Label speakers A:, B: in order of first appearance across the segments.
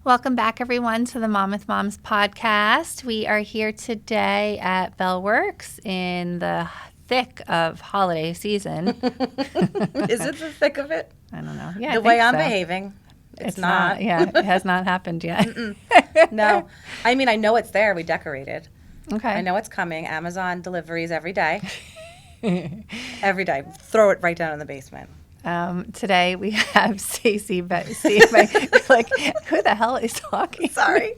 A: Welcome back, everyone, to the Mom with Moms podcast. We are here today at Bellworks in the thick of holiday season.
B: Is it the thick of it?
A: I don't know. Yeah,
B: the way I'm behaving, it's not.
A: Yeah, it has not happened yet.
B: No. I mean, I know it's there. We decorated.
A: Okay.
B: I know it's coming. Amazon deliveries every day. Every day. Throw it right down in the basement.
A: Today we have Stacey, but see, like, who the hell is talking?
B: Sorry.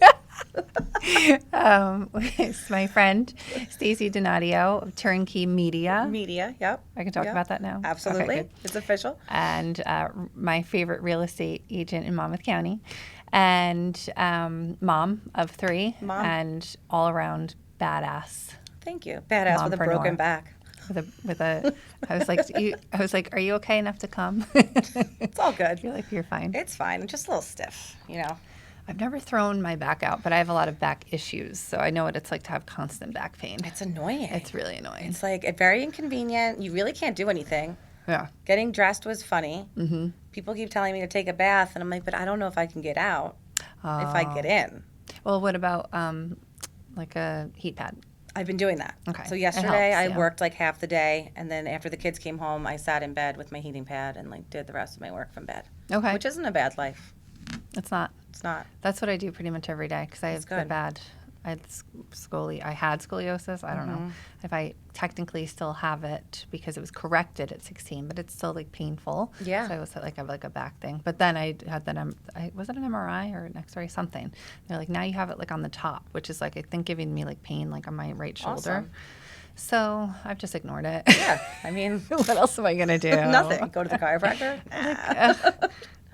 A: It's my friend, Stacey Donadio of Turnkey Media.
B: Media, yep.
A: I can talk
B: Yep.
A: about that now?
B: Absolutely.
A: Okay,
B: It's official.
A: and my favorite real estate agent in Monmouth County, and mom of 3,
B: Mom.
A: and all around badass.
B: Thank you. Badass with a
A: Mompreneur.
B: broken back.
A: With a, I was like, are you okay enough to come?
B: It's all good.
A: You're like, you're fine.
B: It's fine. I'm just a little stiff, you know.
A: I've never thrown my back out, but I have a lot of back issues, so I know what it's like to have constant back pain.
B: It's annoying.
A: It's really annoying.
B: It's like very inconvenient. You really can't do anything.
A: Yeah.
B: Getting dressed was funny.
A: Mm-hmm.
B: People keep telling me to take a bath, and I'm like, but I don't know if I can get out if I get in.
A: Well, what about like a heat pad?
B: I've been doing that.
A: Okay.
B: So
A: It
B: yesterday
A: helps,
B: I
A: yeah.
B: worked like half the day, and then after the kids came home, I sat in bed with my heating pad and like did the rest of my work from bed.
A: Okay.
B: Which isn't a bad life.
A: It's not.
B: It's not.
A: That's what I do pretty much every day because I have
B: That's good.
A: I had scoliosis. I don't know if I technically still have it because it was corrected at 16, but it's still like painful.
B: Yeah.
A: So I was like, I have like a back thing. But then I had was it an MRI or an X-ray, something? They're like, now you have it like on the top, which is like, I think giving me like pain like on my right shoulder.
B: Awesome.
A: So I've just ignored it.
B: Yeah. I mean,
A: What else am I going to do?
B: nothing. Go to the chiropractor.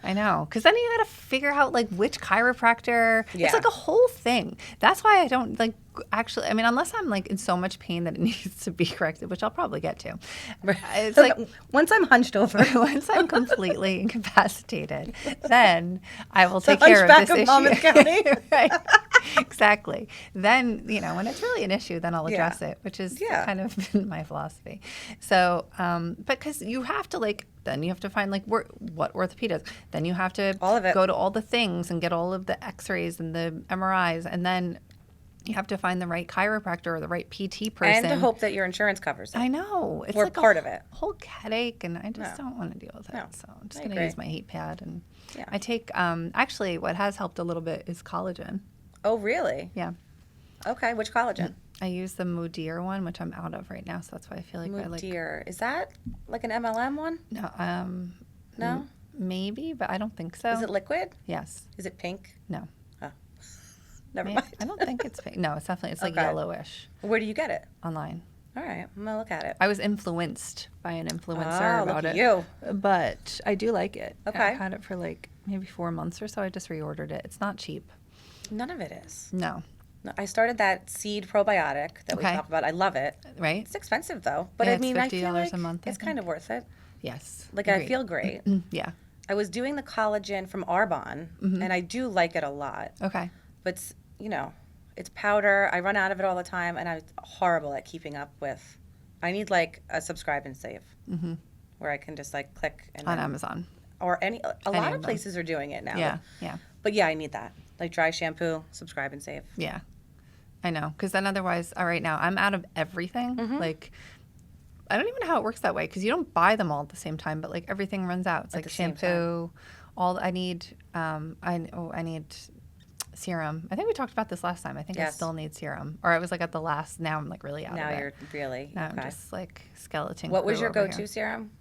A: I know, because then you got to figure out like which chiropractor.
B: Yeah.
A: It's like a whole thing. That's why I don't like actually. I mean, unless I'm like in so much pain that it needs to be corrected, which I'll probably get to. It's like
B: once I'm hunched over.
A: once I'm completely incapacitated, then I will
B: The
A: take care of
B: hunchback
A: this
B: of Monmouth
A: issue.
B: County.
A: Right. Exactly. Then when it's really an issue, then I'll address
B: Yeah.
A: it, which is
B: Yeah.
A: kind of been my philosophy. So, because you have to then you have to find like what orthopedics. Then you have to
B: All of it.
A: go to all the things and get all of the X-rays and the MRIs, and then you have to find the right chiropractor or the right PT person.
B: And to hope that your insurance covers it.
A: I know. It's
B: We're
A: like
B: part
A: a
B: of it.
A: whole headache, and I just
B: No.
A: don't want to deal with it.
B: No.
A: So I'm just
B: I
A: going to
B: agree.
A: use my heat pad. And
B: Yeah.
A: I take, actually, what has helped a little bit is collagen.
B: Oh, really?
A: Yeah.
B: Okay. Which collagen?
A: I use the Mudir one, which I'm out of right now, so that's why I feel like I like.
B: Mudir. Is that like an MLM one?
A: No,
B: No?
A: maybe, but I don't think so.
B: Is it liquid?
A: Yes.
B: Is it pink?
A: No.
B: Never
A: May-
B: mind.
A: I don't think it's pink. No, it's definitely, it's like
B: Okay.
A: yellowish
B: Where do you get it?
A: online.
B: All right. I'm going to look at it.
A: I was influenced by an influencer
B: Oh,
A: about
B: look at
A: it.
B: you.
A: But I do like it.
B: Okay.
A: I've had it for like maybe 4 months or so. I just reordered it. It's not cheap.
B: None of it is.
A: No.
B: No, I started that seed probiotic that we
A: Okay.
B: talk about. I love it.
A: Right?
B: It's expensive though, but
A: Yeah,
B: I
A: it's
B: mean, I
A: $50
B: feel like
A: a month, I
B: it's
A: think.
B: kind of worth it.
A: Yes.
B: Like I
A: Agreed.
B: feel great.
A: Yeah.
B: I was doing the collagen from Arbonne, and I do like it a lot.
A: Okay.
B: But it's powder. I run out of it all the time, and I'm horrible at keeping up with. I need like a subscribe and save, where I can just like click and
A: On
B: then-
A: Amazon.
B: or a lot
A: of
B: of
A: them.
B: places are doing it now.
A: Yeah. Yeah.
B: But yeah, I need that. Like dry shampoo, subscribe and save.
A: Yeah. I know. Because then otherwise, right now, I'm out of everything. Like, I don't even know how it works that way because you don't buy them all at the same time, but like everything runs out. It's
B: At
A: like
B: the same
A: shampoo, I need, I need serum. I think we talked about this last time. I think I
B: Yes.
A: still need serum. Or I was like at the last, now I'm like really out
B: Now
A: of it.
B: you're really
A: Now
B: okay.
A: I'm just like skeleton
B: What was
A: crew
B: your
A: over
B: go-to
A: here.
B: serum?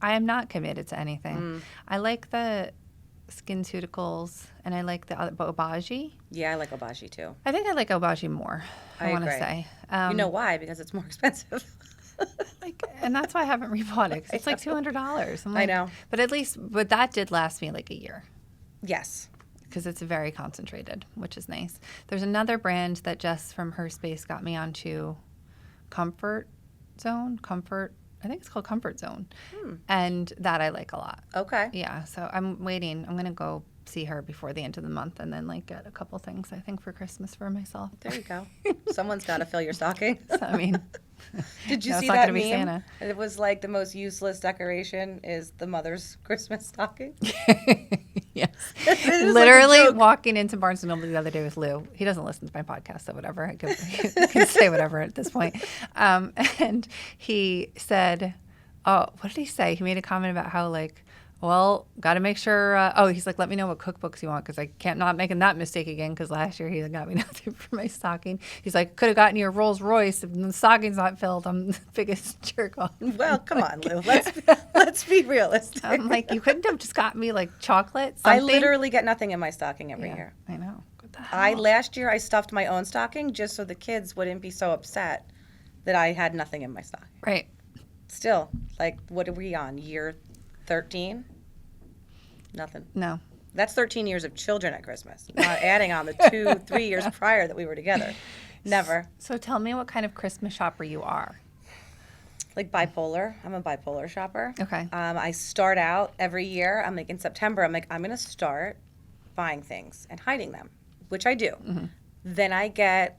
A: I am not committed to anything. I like the SkinCeuticals and I like the Obagi.
B: Yeah, I like Obagi too.
A: I think I like Obagi more, I want to
B: agree.
A: say.
B: You know why? Because it's more expensive.
A: And that's why I haven't rebought it 'cause it's like $200. I'm like,
B: know.
A: But that did last me like a year
B: Yes.
A: because it's very concentrated, which is nice. There's another brand that Jess from Her Space got me onto, Comfort Zone. I think it's called Comfort Zone. And that I like a lot.
B: Okay.
A: Yeah, so I'm waiting. I'm going to go see her before the end of the month and then like get a couple things I think for Christmas for myself.
B: There you go. Someone's got to fill your stocking.
A: So, I mean,
B: Did you
A: no, it's
B: see
A: not
B: that
A: gonna
B: meme?
A: be Santa.
B: It was like the most useless decoration is the mother's Christmas stocking.
A: Yes.
B: It is
A: Literally
B: like a joke.
A: walking into Barnes & Noble the other day with Lou. He doesn't listen to my podcast, so whatever. I can say whatever at this point. And he said, oh, what did he say? He made a comment about how, like, well, got to make sure. He's like, let me know what cookbooks you want because I can't not making that mistake again because last year he got me nothing for my stocking. He's like, could have gotten you a Rolls Royce if the stocking's not filled. I'm the biggest jerk off.
B: Well, come on, Lou. Let's be realistic.
A: I'm like, you couldn't have just got me like chocolate.
B: I
A: Something?
B: literally get nothing in my stocking every year.
A: I know. What the hell?
B: Last year I stuffed my own stocking just so the kids wouldn't be so upset that I had nothing in my stocking.
A: Right.
B: Still, like, what are we on? Year 13? Nothing.
A: No.
B: That's 13 years of children at Christmas. Not adding on the 2-3 years prior that we were together. Never.
A: So tell me what kind of Christmas shopper you are.
B: Like bipolar. I'm a bipolar shopper.
A: Okay.
B: I start out every year. I'm like in September. I'm going to start buying things and hiding them, which I do.
A: Mm-hmm.
B: Then I get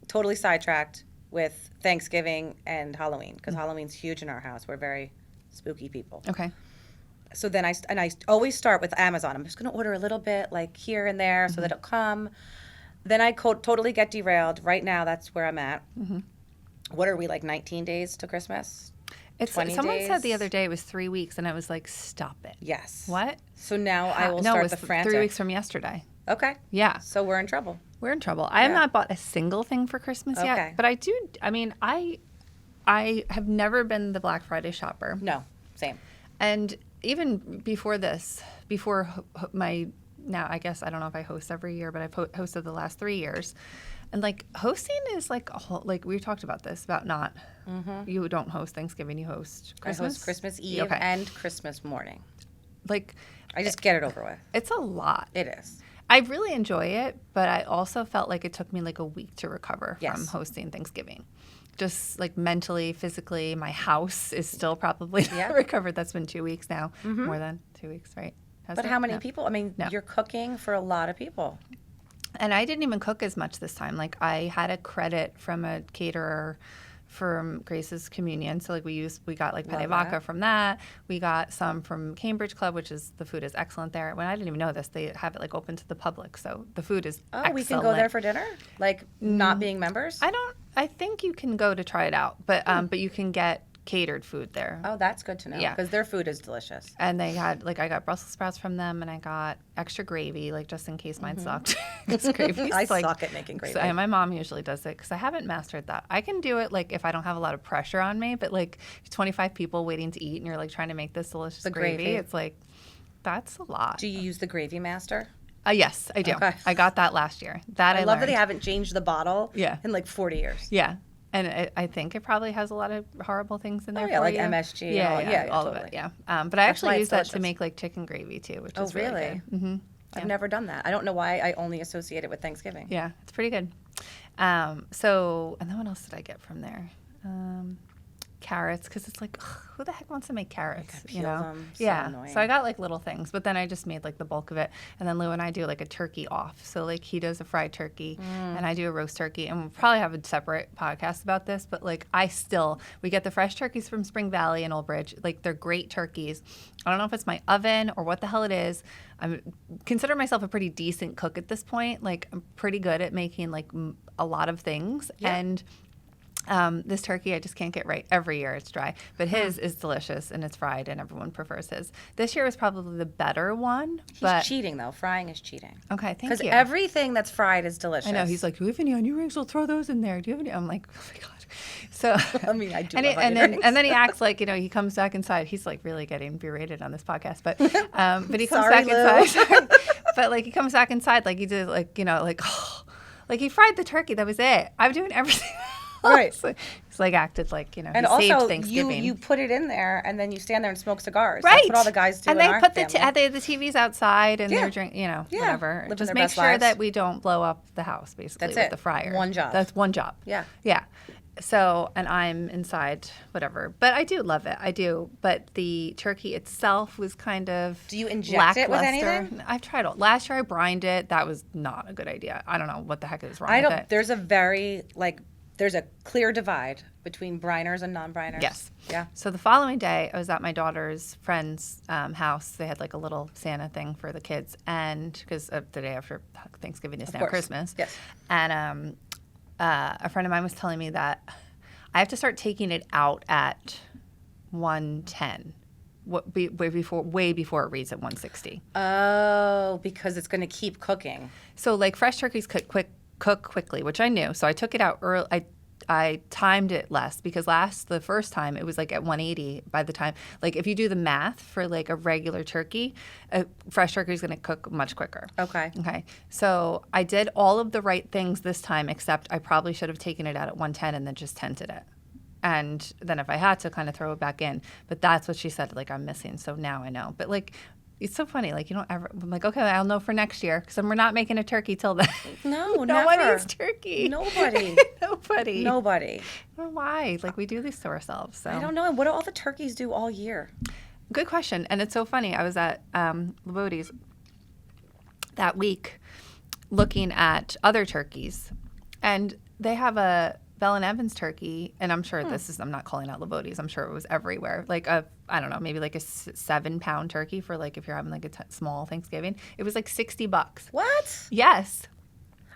B: totally sidetracked with Thanksgiving and Halloween because Halloween's huge in our house. We're very spooky people.
A: Okay.
B: So then I always start with Amazon. I'm just going to order a little bit like here and there so that it'll come. Then I totally get derailed. Right now, that's where I'm at.
A: Mm-hmm.
B: What are we, like 19 days to Christmas?
A: Someone
B: days?
A: said the other day it was 3 weeks, and I was like, stop it.
B: Yes.
A: What?
B: So now I will
A: No, it
B: start
A: was
B: the frantic.
A: 3 weeks from yesterday.
B: Okay.
A: Yeah.
B: So we're in trouble.
A: We're in trouble. I have
B: Yeah.
A: not bought a single thing for Christmas
B: Okay.
A: yet, but I do. I mean, I have never been the Black Friday shopper.
B: No. Same.
A: And even before this, before my, now I guess I don't know if I host every year, but I've hosted the last 3 years. And like hosting is like a whole, like we talked about this, about not, you don't host Thanksgiving, you host Christmas.
B: I host Christmas Eve and Christmas morning.
A: Like,
B: I just get it over with.
A: it's a lot.
B: It is.
A: I really enjoy it, but I also felt like it took me like a week to recover
B: Yes.
A: from hosting Thanksgiving. Just like mentally, physically, my house is still probably not recovered. That's been 2 weeks now, more than 2 weeks, right?
B: But how many people? I mean, you're cooking for a lot of people.
A: And I didn't even cook as much this time. Like I had a credit from a caterer from Grace's Communion. So like we got like penne vodka from that. We got some from Cambridge Club, which is, the food is excellent there. When I didn't even know this, they have it like open to the public. So the food is excellent.
B: We can go there for dinner? Like not being members?
A: I think you can go to try it out, but you can get catered food there.
B: Oh, that's good to know.
A: Yeah.
B: Because their food is delicious.
A: And they had, like, I got Brussels sprouts from them, and I got extra gravy, like, just in case mine sucked.
B: I suck at making gravy.
A: So, my mom usually does it because I haven't mastered that. I can do it, like, if I don't have a lot of pressure on me, but, like, 25 people waiting to eat, and you're, like, trying to make this delicious gravy. It's, like, that's a lot.
B: Do you use the Gravy Master?
A: Yes, I do.
B: Okay.
A: I got that last year. I
B: love that they haven't changed the bottle in, like, 40 years.
A: Yeah. And I think it probably has a lot of horrible things in there.
B: Yeah,
A: for
B: like
A: you.
B: MSG.
A: Yeah, all
B: totally.
A: of it. Yeah, but I actually use that
B: delicious.
A: to make like chicken gravy too, which is
B: really?
A: really good. Mm-hmm.
B: I've never done that. I don't know why I only associate it with Thanksgiving.
A: Yeah, it's pretty good. So, and then what else did I get from there? Carrots, because it's like, ugh, who the heck wants to make carrots?
B: Peel them. So
A: yeah.
B: annoying.
A: So I got like little things, but then I just made like the bulk of it. And then Lou and I do like a turkey off. So like he does a fried turkey and I do a roast turkey. And we'll probably have a separate podcast about this, but like we get the fresh turkeys from Spring Valley and Old Bridge. Like they're great turkeys. I don't know if it's my oven or what the hell it is. I consider myself a pretty decent cook at this point. Like I'm pretty good at making like a lot of things. Yeah. And this turkey I just can't get right. Every year it's dry. But his is delicious and it's fried and everyone prefers his. This year was probably the better one.
B: He's cheating though. Frying is cheating.
A: Okay, thank you.
B: Because everything that's fried is delicious.
A: I know. He's like, do you have any onion rings? We'll throw those in there. Do you have any? I'm like, oh my God. So
B: I mean, I do.
A: And then he acts like, he comes back inside. He's like really getting berated on this podcast. But he comes back inside. But like he comes back inside like he did like, like he fried the turkey. That was it. I'm doing everything.
B: Right.
A: He's like acted like,
B: and
A: he
B: also
A: saved Thanksgiving.
B: you put it in there and then you stand there and smoke cigars.
A: Right.
B: That's what all the guys do
A: and
B: in
A: they
B: our
A: put
B: family.
A: the TVs outside and they're drinking, whatever.
B: Living
A: Just
B: their
A: make
B: best
A: sure
B: lives.
A: that we don't blow up the house basically
B: That's
A: with
B: it.
A: the fryer.
B: One job.
A: That's one job.
B: Yeah.
A: Yeah. So, and I'm inside, whatever. But I do love it. I do. But the turkey itself was kind of
B: Do you inject it with anything?
A: I've tried it. Last year I brined it. That was not a good idea. I don't know what the heck is wrong with it.
B: There's a very, like, there's a clear divide between briners and non-briners.
A: Yes.
B: Yeah.
A: So the following day, I was at my daughter's friend's house. They had like a little Santa thing for the kids, and because the day after Thanksgiving is now
B: course.
A: Christmas.
B: Yes.
A: And a friend of mine was telling me that I have to start taking it out at 110. Way before it reads at 160.
B: Oh, because it's going to keep cooking.
A: So like fresh turkeys cook quickly, which I knew. So I took it out early. I timed it less because the first time it was like at 180 by the time, like if you do the math for like a regular turkey, a fresh turkey is going to cook much quicker.
B: Okay.
A: Okay. So I did all of the right things this time, except I probably should have taken it out at 110 and then just tented it. And then if I had to kind of throw it back in. But that's what she said, like, I'm missing. So now I know. But, like, it's so funny. Like, you don't ever, I'm like, okay, I'll know for next year because we're not making a turkey till then.
B: No,
A: no one
B: never.
A: eats turkey.
B: Nobody.
A: Nobody.
B: Nobody.
A: I don't know why. Like, we do this to ourselves. So.
B: I don't know. And what do all the turkeys do all year?
A: Good question. And it's so funny. I was at Labodi's that week looking at other turkeys. And they have a Bell and Evans turkey, and I'm sure I'm not calling out Labodi's. I'm sure it was everywhere. Like I don't know, maybe like a 7-pound turkey for like if you're having like a small Thanksgiving. It was like $60.
B: What?
A: Yes.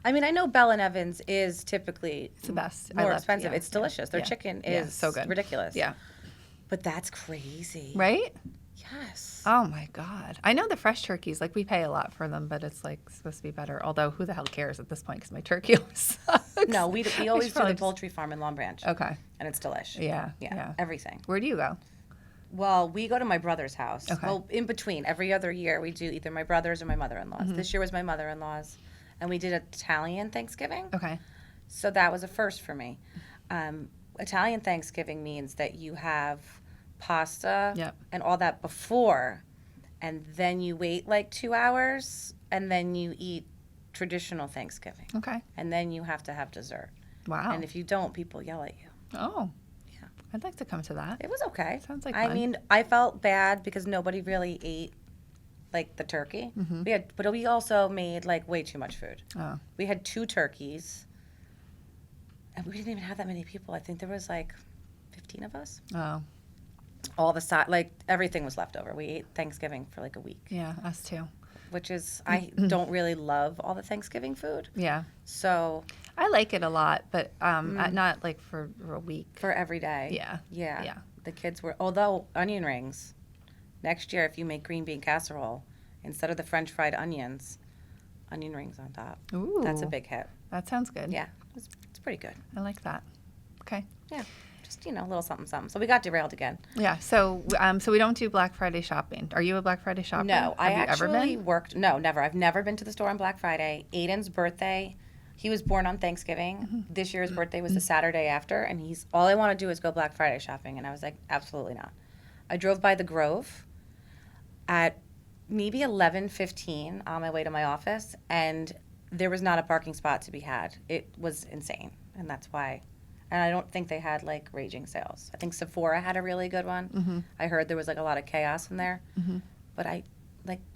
B: I mean, I know Bell and Evans is typically
A: It's the best.
B: more expensive. It's delicious. Their chicken is
A: so good.
B: ridiculous.
A: Yeah.
B: But that's crazy.
A: Right?
B: Yes.
A: Oh my God. I know the fresh turkeys, like we pay a lot for them, but it's like supposed to be better. Although who the hell cares at this point because my turkey always sucks.
B: No, we always do the poultry farm in Long Branch.
A: Okay.
B: And it's delish.
A: Yeah.
B: Everything.
A: Where do you go?
B: Well, we go to my brother's house.
A: Okay.
B: Well, in between, every other year we do either my brother's or my mother-in-law's.
A: Mm-hmm.
B: This year was my mother-in-law's. And we did Italian Thanksgiving.
A: Okay.
B: So that was a first for me. Italian Thanksgiving means that you have pasta and all that before, and then you wait like 2 hours, and then you eat traditional Thanksgiving.
A: Okay.
B: And then you have to have dessert.
A: Wow.
B: And if you don't, people yell at you.
A: Oh.
B: Yeah.
A: I'd like to come to that.
B: It was okay.
A: Sounds like
B: I
A: fun.
B: mean, I felt bad because nobody really ate like the turkey.
A: Mm-hmm.
B: But we also made like way too much food.
A: Oh.
B: We had 2 turkeys, and we didn't even have that many people. I think there was like 15 of us.
A: Oh.
B: All the side, like everything was left over. We ate Thanksgiving for like a week.
A: Yeah, us too.
B: Which is, I don't really love all the Thanksgiving food.
A: Yeah.
B: So.
A: I like it a lot, but not like for a week.
B: For every day.
A: Yeah.
B: The kids were, although onion rings, next year if you make green bean casserole, instead of the French fried onions, onion rings on top.
A: Ooh.
B: That's a big hit.
A: That sounds good.
B: Yeah, it's pretty good.
A: I like that. Okay.
B: Yeah, just, a little something, something. So we got derailed again.
A: Yeah, so we don't do Black Friday shopping. Are you a Black Friday shopper?
B: No, I
A: Have you ever
B: actually
A: been?
B: worked, no, never. I've never been to the store on Black Friday. Aiden's birthday, he was born on Thanksgiving.
A: Mm-hmm.
B: This year's birthday was the Saturday after, and all I want to do is go Black Friday shopping. And I was like, absolutely not. I drove by the Grove at maybe 11:15 on my way to my office, and there was not a parking spot to be had. It was insane, and that's why. And I don't think they had like raging sales. I think Sephora had a really good one.
A: Mm-hmm.
B: I heard there was like a lot of chaos in there,
A: Mm-hmm.
B: but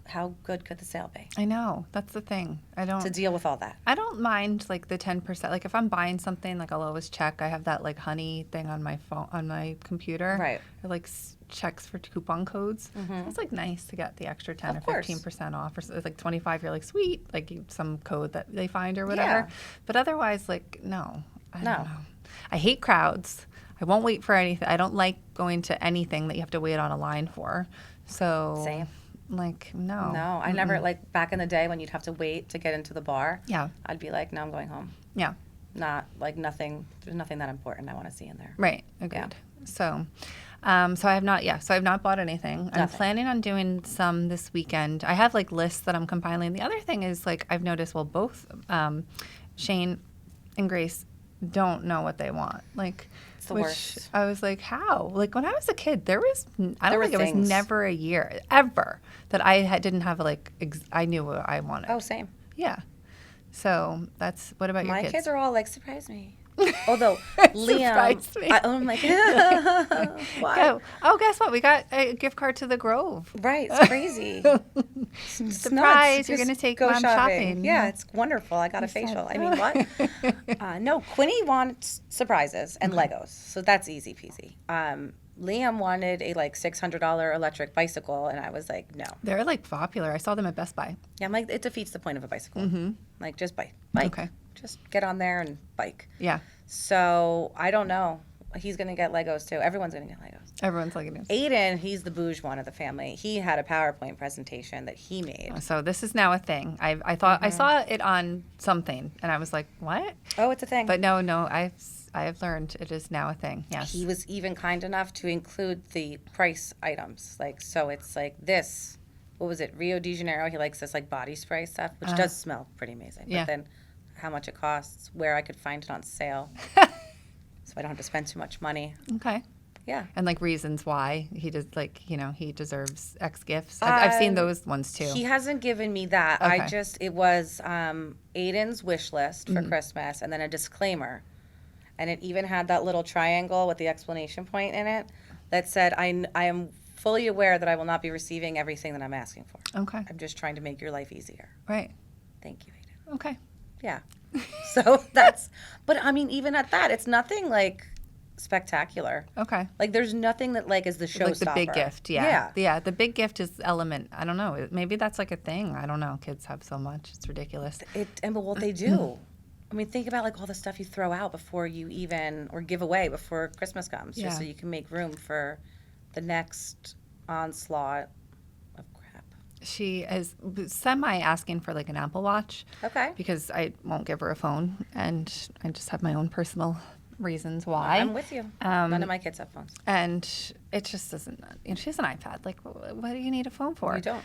B: how good could the sale be
A: I know. That's the thing.
B: to deal with all that?
A: I don't mind like the 10%. Like if I'm buying something, like I'll always check. I have that like honey thing on my phone, on my computer.
B: Right.
A: It like checks for coupon codes. So it's like nice to get the extra 10
B: Of
A: or
B: course.
A: 15% off, or it's like 25. You're like sweet, like some code that they find or whatever.
B: Yeah.
A: But otherwise, like no, I
B: No.
A: don't know. I hate crowds. I won't wait for anything. I don't like going to anything that you have to wait on a line for. So
B: Same.
A: Like no.
B: No, I never, like back in the day when you'd have to wait to get into the bar,
A: Yeah.
B: I'd be like, no, I'm going home.
A: Yeah.
B: Not like nothing, there's nothing that important I want to see in there.
A: Right. Agreed. So I have not. Yeah. So I have not bought anything. I'm
B: Nothing.
A: planning on doing some this weekend. I have like lists that I'm compiling. The other thing is like I've noticed. Well, both Shane and Grace don't know what they want. Like,
B: It's the
A: which
B: worst.
A: I was like, how? Like when I was a kid, there was. I
B: There
A: don't
B: were
A: think it was
B: things.
A: never a year ever that I didn't have like. I knew what I wanted.
B: Oh, same.
A: Yeah. So that's. What about your
B: My
A: kids?
B: kids are all like, surprise me. Although Liam,
A: Surprised me.
B: I'm like, why?
A: Go. Oh, guess what? We got a gift card to the Grove.
B: Right, it's crazy. It's
A: Surprise!
B: nuts.
A: You're
B: Just
A: gonna take
B: go
A: Mom shopping.
B: Yeah, it's wonderful. I got a facial. I mean, what? No, Quinny wants surprises and Legos, so that's easy peasy. Liam wanted a like $600 electric bicycle, and I was like, no.
A: They're like popular. I saw them at Best Buy.
B: Yeah, I'm like, it defeats the point of a bicycle. Like, just bike.
A: Okay.
B: Just get on there and bike.
A: Yeah.
B: So I don't know. He's gonna get Legos too. Everyone's gonna get Legos.
A: Everyone's looking at it.
B: Aiden, he's the bouge one of the family. He had a PowerPoint presentation that he made.
A: So this is now a thing. I thought I saw it on something, and I was like, "What?"
B: Oh, it's a thing.
A: But no, I have learned it is now a thing. Yes.
B: He was even kind enough to include the price items. Like, so it's like this. What was it? Rio de Janeiro. He likes this like body spray stuff, which does smell pretty amazing.
A: Yeah.
B: But then how much it costs, where I could find it on sale, so I don't have to spend too much money.
A: Okay.
B: Yeah.
A: And like reasons why he does, like, he deserves X gifts. I've seen those ones too.
B: He hasn't given me that.
A: Okay.
B: It was Aiden's wish list for Christmas and then a disclaimer. And it even had that little triangle with the explanation point in it that said, I am fully aware that I will not be receiving everything that I'm asking for.
A: Okay.
B: I'm just trying to make your life easier.
A: Right.
B: Thank you, Aiden.
A: Okay.
B: Yeah. So but I mean, even at that, it's nothing like spectacular.
A: Okay.
B: Like, there's nothing that like is the showstopper.
A: Like the big gift, yeah. Yeah, the big gift is element. I don't know. Maybe that's like a thing. I don't know. Kids have so much. It's ridiculous.
B: But what they do. I mean, think about like all the stuff you throw out before you even, or give away before Christmas comes, just so you can make room for the next onslaught of crap.
A: She is semi asking for like an Apple Watch.
B: Okay.
A: Because I won't give her a phone, and I just have my own personal reasons why.
B: I'm with you. None of my kids have phones.
A: And it just doesn't, she has an iPad. Like, what do you need a phone for?
B: You don't.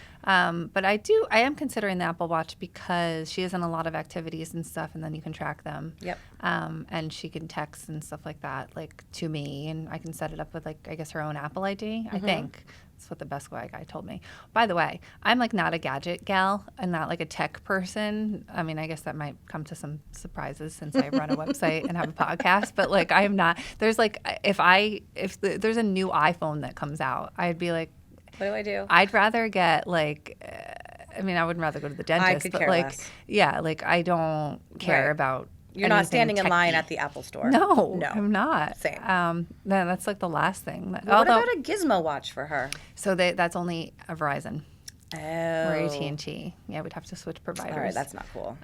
A: But I am considering the Apple Watch because she is in a lot of activities and stuff, and then you can track them.
B: Yep.
A: And she can text and stuff like that, like to me, and I can set it up with like, I guess her own Apple ID, I think. That's what the Best Buy guy told me. By the way, I'm like not a gadget gal and not like a tech person. I mean, I guess that might come to some surprises since I run a website and have a podcast, but like I am not. There's like there's a new iPhone that comes out, I'd be like,
B: what do I do?
A: I'd rather get like I mean, I wouldn't rather go to the dentist,
B: I could
A: but
B: care
A: like
B: less.
A: Yeah, like I don't care
B: Right.
A: about
B: You're not
A: anything
B: standing in line
A: techie.
B: at the Apple store.
A: No, I'm not.
B: Same.
A: No, that's like the last thing.
B: What
A: Although,
B: about a Gizmo watch for her?
A: so that's only a Verizon
B: Oh.
A: or AT&T. Yeah, we'd have to switch providers.
B: All right, that's not cool.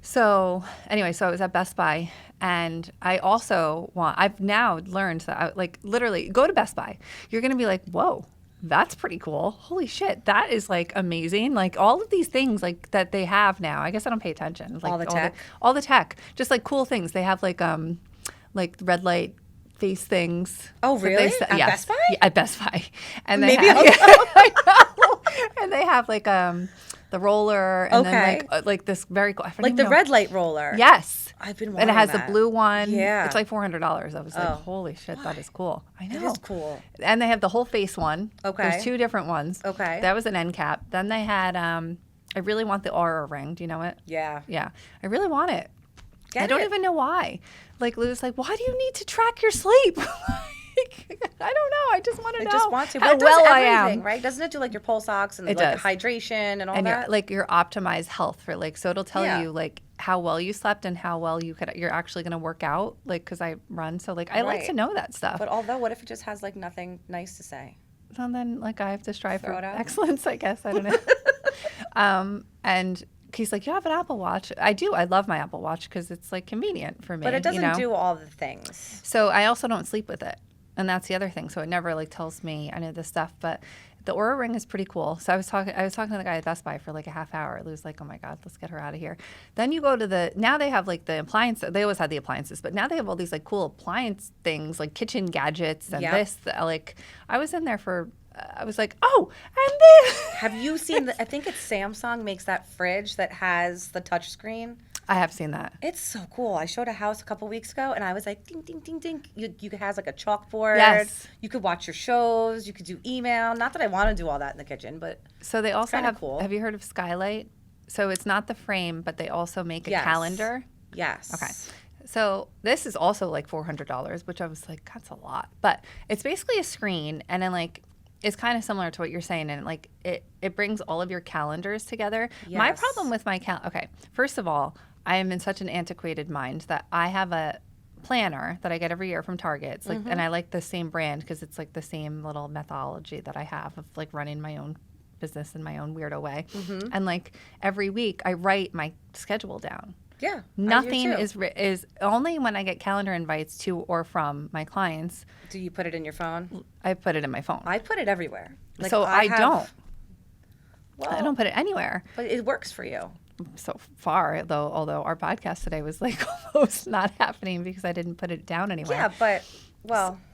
A: So anyway, so I was at Best Buy, and I also I've now learned that I, like literally go to Best Buy. You're going to be like, whoa, that's pretty cool. Holy shit, that is like amazing. Like all of these things like that they have now. I guess I don't pay attention. Like
B: All the tech?
A: all the tech, just like cool things. They have like red light face things.
B: Oh,
A: that
B: really?
A: they
B: At
A: yes.
B: Best Buy?
A: Yeah, at Best Buy. And they
B: Maybe
A: have,
B: I'll
A: I know. And they have like the roller and
B: Okay.
A: then like this very cool. I don't
B: Like
A: even
B: the
A: know.
B: red light roller.
A: Yes.
B: I've been
A: And
B: wanting
A: it has
B: that.
A: the blue one.
B: Yeah.
A: It's like $400. I was like,
B: Oh.
A: holy shit, that is cool. I know.
B: That is cool.
A: And they have the whole face one.
B: Okay.
A: There's two different ones.
B: Okay.
A: That was an end cap. Then they had, I really want the Aura ring. Do you know it?
B: Yeah.
A: Yeah. I really want it.
B: Get
A: I don't
B: it.
A: even know why. Like, Lou's like, why do you need to track your sleep? I don't know. I just want to
B: I
A: know
B: just want to. But
A: how
B: it does
A: well I
B: everything,
A: am.
B: right? Doesn't it do like your pulse ox and
A: It
B: like
A: does.
B: hydration and all
A: And
B: that?
A: your optimized health for like, so it'll tell
B: Yeah.
A: you like how well you slept and how well you're actually going to work out. Like, cause I run. So like, I like
B: Right.
A: to know that stuff.
B: But although, what if it just has like nothing nice to say?
A: So then like I have to strive
B: Throw
A: for
B: it out.
A: excellence, I guess. I don't know. And he's like, you have an Apple Watch. I do. I love my Apple Watch because it's like convenient for me.
B: But it doesn't
A: you know?
B: do all the things.
A: So I also don't sleep with it. And that's the other thing. So it never like tells me any of this stuff. But the Aura ring is pretty cool. So I was talking to the guy at Best Buy for like a half hour. Lou's like, oh my God, let's get her out of here. Then you go to now they have like the appliance. They always had the appliances, but now they have all these like cool appliance things, like kitchen gadgets and
B: Yep.
A: this. Like I was in there for, I was like, oh, and this.
B: Have you seen I think it's Samsung makes that fridge that has the touch screen.
A: I have seen that.
B: It's so cool. I showed a house a couple weeks ago, and I was like, ding, ding, ding, ding. You could have like a chalkboard.
A: Yes.
B: You could watch your shows. You could do email. Not that I want to do all that in the kitchen, but
A: So they also
B: Kinda
A: have,
B: cool.
A: have you heard of Skylight? So it's not the frame, but they also make a
B: Yes.
A: calendar.
B: yes.
A: Okay. So this is also like $400, which I was like, that's a lot. But it's basically a screen, and then like it's kind of similar to what you're saying, and like it brings all of your calendars together.
B: Yes.
A: My problem with my okay, first of all, I am in such an antiquated mind that I have a planner that I get every year from Target. It's like, and I like the same brand because it's like the same little methodology that I have of like running my own business in my own weirdo way. And like every week I write my schedule down.
B: Yeah.
A: Nothing is only when I get calendar invites to or from my clients.
B: Do you put it in your phone?
A: I put it in my phone.
B: I put it everywhere. Like,
A: so I don't.
B: Well,
A: I don't put it anywhere.
B: But it works for you.
A: So far, though, although our podcast today was like almost not happening because I didn't put it down anywhere.
B: Yeah, but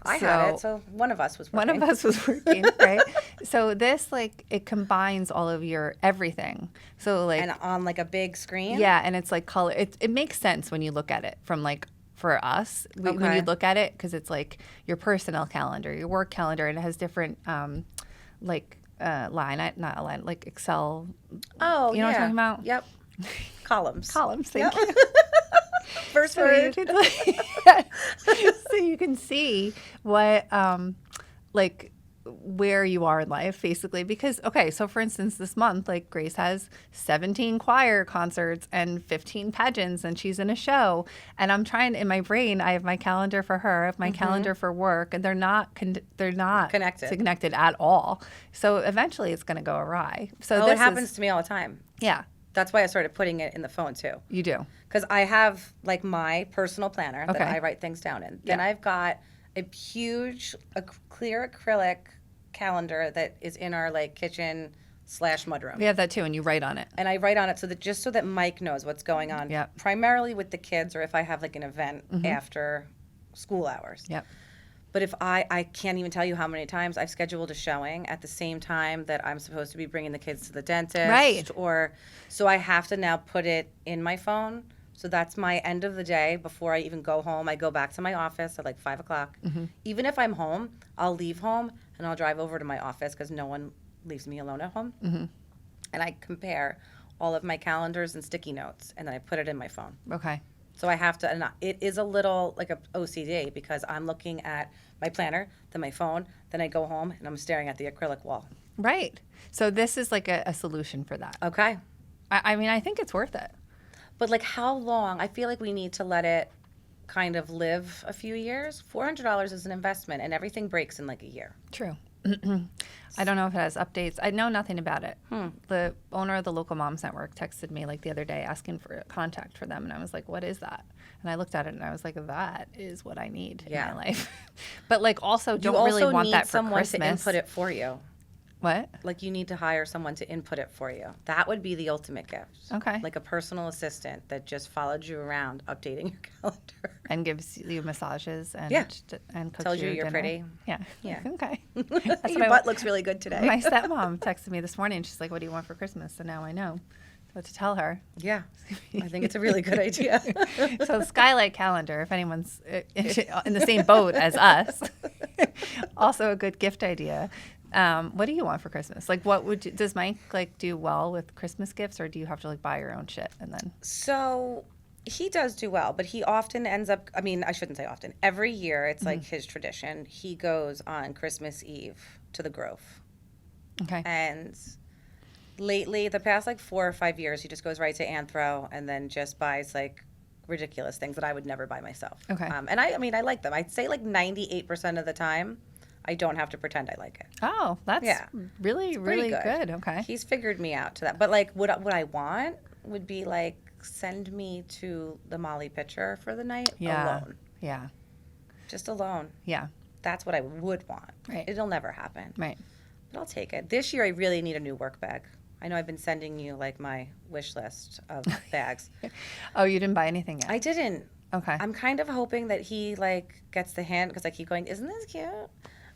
B: I had it, so one of us was working.
A: One of us was working, right? So this, like, it combines all of your everything. So like,
B: and on like a big screen.
A: Yeah, and it's like color. It makes sense when you look at it from like for us when you look at it because it's like your personnel calendar, your work calendar, and it has different like. Like Excel.
B: Oh,
A: you know what I'm talking about?
B: Yep. Columns.
A: Thank you.
B: First
A: so
B: word.
A: So you can see what, like, where you are in life, basically. Because, okay, so for instance, this month, like, Grace has 17 choir concerts and 15 pageants, and she's in a show. And I'm trying, in my brain, I have my calendar for her, I have my calendar for work, and they're not connected at all. So eventually it's going to go awry. So
B: it happens to me all the time.
A: Yeah.
B: That's why I started putting it in the phone, too.
A: You do?
B: Because I have, like, my personal planner that I write things down in. Then I've got a huge, clear acrylic calendar that is in our, like, kitchen / mudroom.
A: We have that, too, and you write on it.
B: And I write on it just so that Mike knows what's going on, primarily with the kids or if I have, like, an event after school hours.
A: Yep.
B: But if I can't even tell you how many times I've scheduled a showing at the same time that I'm supposed to be bringing the kids to the dentist.
A: Right.
B: So I have to now put it in my phone. So that's my end of the day before I even go home. I go back to my office at like 5 o'clock. Even if I'm home, I'll leave home and I'll drive over to my office because no one leaves me alone at home. And I compare all of my calendars and sticky notes and then I put it in my phone.
A: Okay.
B: So I have to, and it is a little like a OCD because I'm looking at my planner, then my phone, then I go home and I'm staring at the acrylic wall.
A: Right. So this is like a solution for that.
B: Okay.
A: I mean, I think it's worth it.
B: But like how long? I feel like we need to let it kind of live a few years. $400 is an investment and everything breaks in like a year.
A: True. I don't know if it has updates. I know nothing about it. The owner of the Local Moms Network texted me like the other day asking for a contact for them. And I was like, what is that? And I looked at it and I was like, that is what I need in my life. But like also don't really want that for Christmas.
B: You also need someone to input it for you.
A: What?
B: Like you need to hire someone to input it for you. That would be the ultimate gift.
A: Okay.
B: Like a personal assistant that just followed you around updating your calendar.
A: And gives you massages and and cooks
B: tells you
A: your
B: you're
A: dinner.
B: pretty.
A: Yeah.
B: Yeah.
A: Okay.
B: Your butt looks really good today.
A: My stepmom texted me this morning. She's like, what do you want for Christmas? So now I know what to tell her.
B: Yeah. I think it's a really good idea.
A: So Skylight Calendar, if anyone's in the same boat as us, also a good gift idea. What do you want for Christmas? Like, does Mike like do well with Christmas gifts, or do you have to like buy your own shit and then?
B: So he does do well, but he often ends up. I mean, I shouldn't say often. Every year, it's like his tradition. He goes on Christmas Eve to the Grove.
A: Okay.
B: And lately, the past like 4 or 5 years, he just goes right to Anthro and then just buys like ridiculous things that I would never buy myself.
A: Okay.
B: And I mean, I like them. I'd say like 98% of the time. I don't have to pretend I like it.
A: Oh, that's really good. Okay.
B: He's figured me out to that. But like what I want would be like send me to the Molly Pitcher for the night alone.
A: Yeah.
B: Just alone.
A: Yeah.
B: That's what I would want.
A: Right.
B: It'll never happen.
A: Right.
B: But I'll take it. This year I really need a new work bag. I know I've been sending you like my wish list of bags.
A: Oh, you didn't buy anything yet?
B: I didn't.
A: Okay.
B: I'm kind of hoping that he like gets the hint because I keep going, isn't this cute?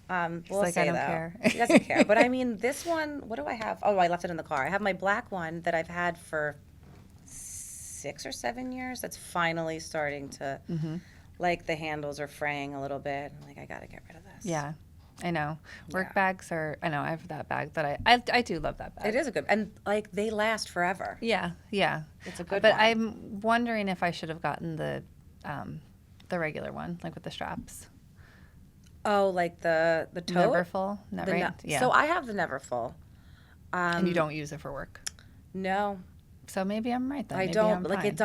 B: We'll
A: like,
B: say
A: I don't
B: though.
A: care.
B: He doesn't care. But I mean, this one, what do I have? Oh, I left it in the car. I have my black one that I've had for 6 or 7 years. That's finally starting to, like, the handles are fraying a little bit. I'm like, I got to get rid of this.
A: Yeah, I know. Work bags are, I know, I have that bag that I do love that bag.
B: It is a good, and like, they last forever.
A: Yeah, yeah.
B: It's a good
A: But
B: one.
A: I'm wondering if I should have gotten the the regular one, like with the straps.
B: Oh, like the tote?
A: Neverfull? Never. Yeah.
B: So I have the Neverfull.
A: And you don't use it for work.
B: No,
A: So maybe I'm right then.
B: I
A: Maybe
B: don't.
A: I'm
B: Like
A: fine.
B: it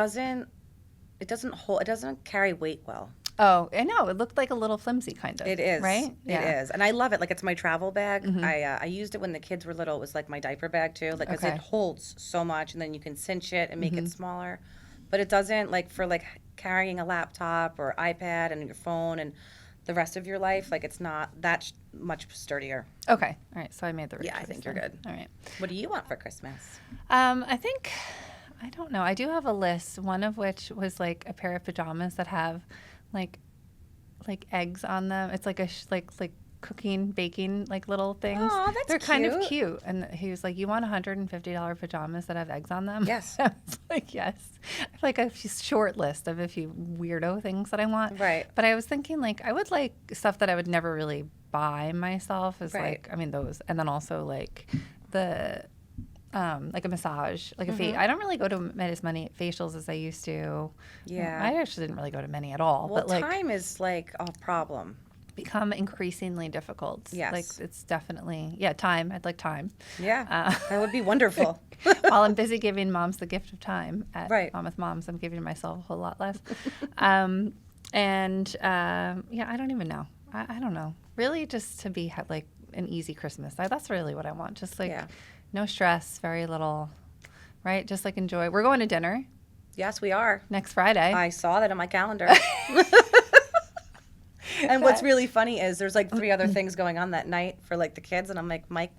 B: doesn't hold. It doesn't carry weight well.
A: Oh, I know. It looked like a little flimsy kind of.
B: It is.
A: Right?
B: It is. And I love it. Like it's my travel bag.
A: Mm-hmm.
B: I used it when the kids were little. It was like my diaper bag too. Like 'cause
A: Okay.
B: it holds so much, and then you can cinch it and make
A: Mm-hmm.
B: it smaller. But it doesn't like for like carrying a laptop or iPad and your phone and the rest of your life. Like it's not that much sturdier.
A: Okay. All right. So I made the right
B: Yeah, I
A: choice
B: think you're
A: then.
B: good.
A: All right.
B: What do you want for Christmas?
A: I think, I don't know. I do have a list, one of which was like a pair of pajamas that have like eggs on them. It's like a like cooking, baking like little things.
B: Aw, that's
A: They're kind of
B: cute.
A: cute. And he was like, "You want $150 pajamas that have eggs on them?"
B: Yes.
A: I was like, "Yes." I have like a short list of a few weirdo things that I want.
B: Right.
A: But I was thinking like I would like stuff that I would never really buy myself. Is
B: Right.
A: like, I mean those, and then also like the like a massage, like a
B: Mm-hmm.
A: I don't really go to as many facials as I used to.
B: Yeah.
A: I actually didn't really go to many at all.
B: Well,
A: but like
B: time is like a problem.
A: become increasingly difficult.
B: Yes.
A: Like it's definitely time. I'd like time.
B: Yeah, that would be wonderful.
A: While I'm busy giving moms the gift of time at
B: Right.
A: Mom with Moms, I'm giving myself a whole lot less. I don't even know. I don't know. Really, just to be like an easy Christmas. That's really what I want. Just like
B: Yeah.
A: no stress, very little, right? Just like enjoy. We're going to dinner
B: Yes, we are.
A: next Friday.
B: I saw that on my calendar. And what's really funny is there's like 3 other things going on that night for like the kids, and I'm like, Mike,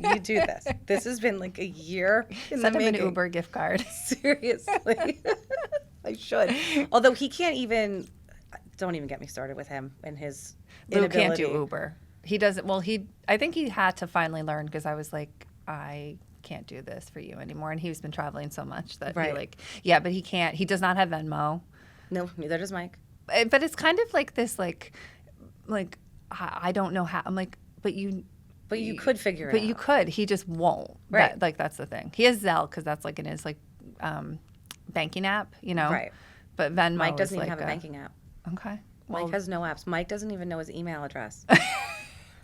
B: you do this. This has been like a year in
A: Send
B: the
A: him an
B: making.
A: Uber gift card.
B: Seriously. I should. Although he can't even, don't even get me started with him and his
A: Lou
B: inability.
A: can't do Uber. He doesn't. Well, I think he had to finally learn because I was like, I can't do this for you anymore. And he's been traveling so much that
B: Right.
A: he like, yeah, but he can't. He does not have Venmo.
B: No, neither does Mike.
A: But it's kind of like this, like I don't know how. I'm like, but you
B: could figure it
A: But
B: out.
A: you could. He just won't.
B: Right.
A: That's the thing. He has Zelle because that's like in his like banking app, you know.
B: Right.
A: But Venmo
B: Mike doesn't
A: is
B: even
A: like
B: have a banking app.
A: Okay.
B: Mike has no apps. Mike doesn't even know his email address.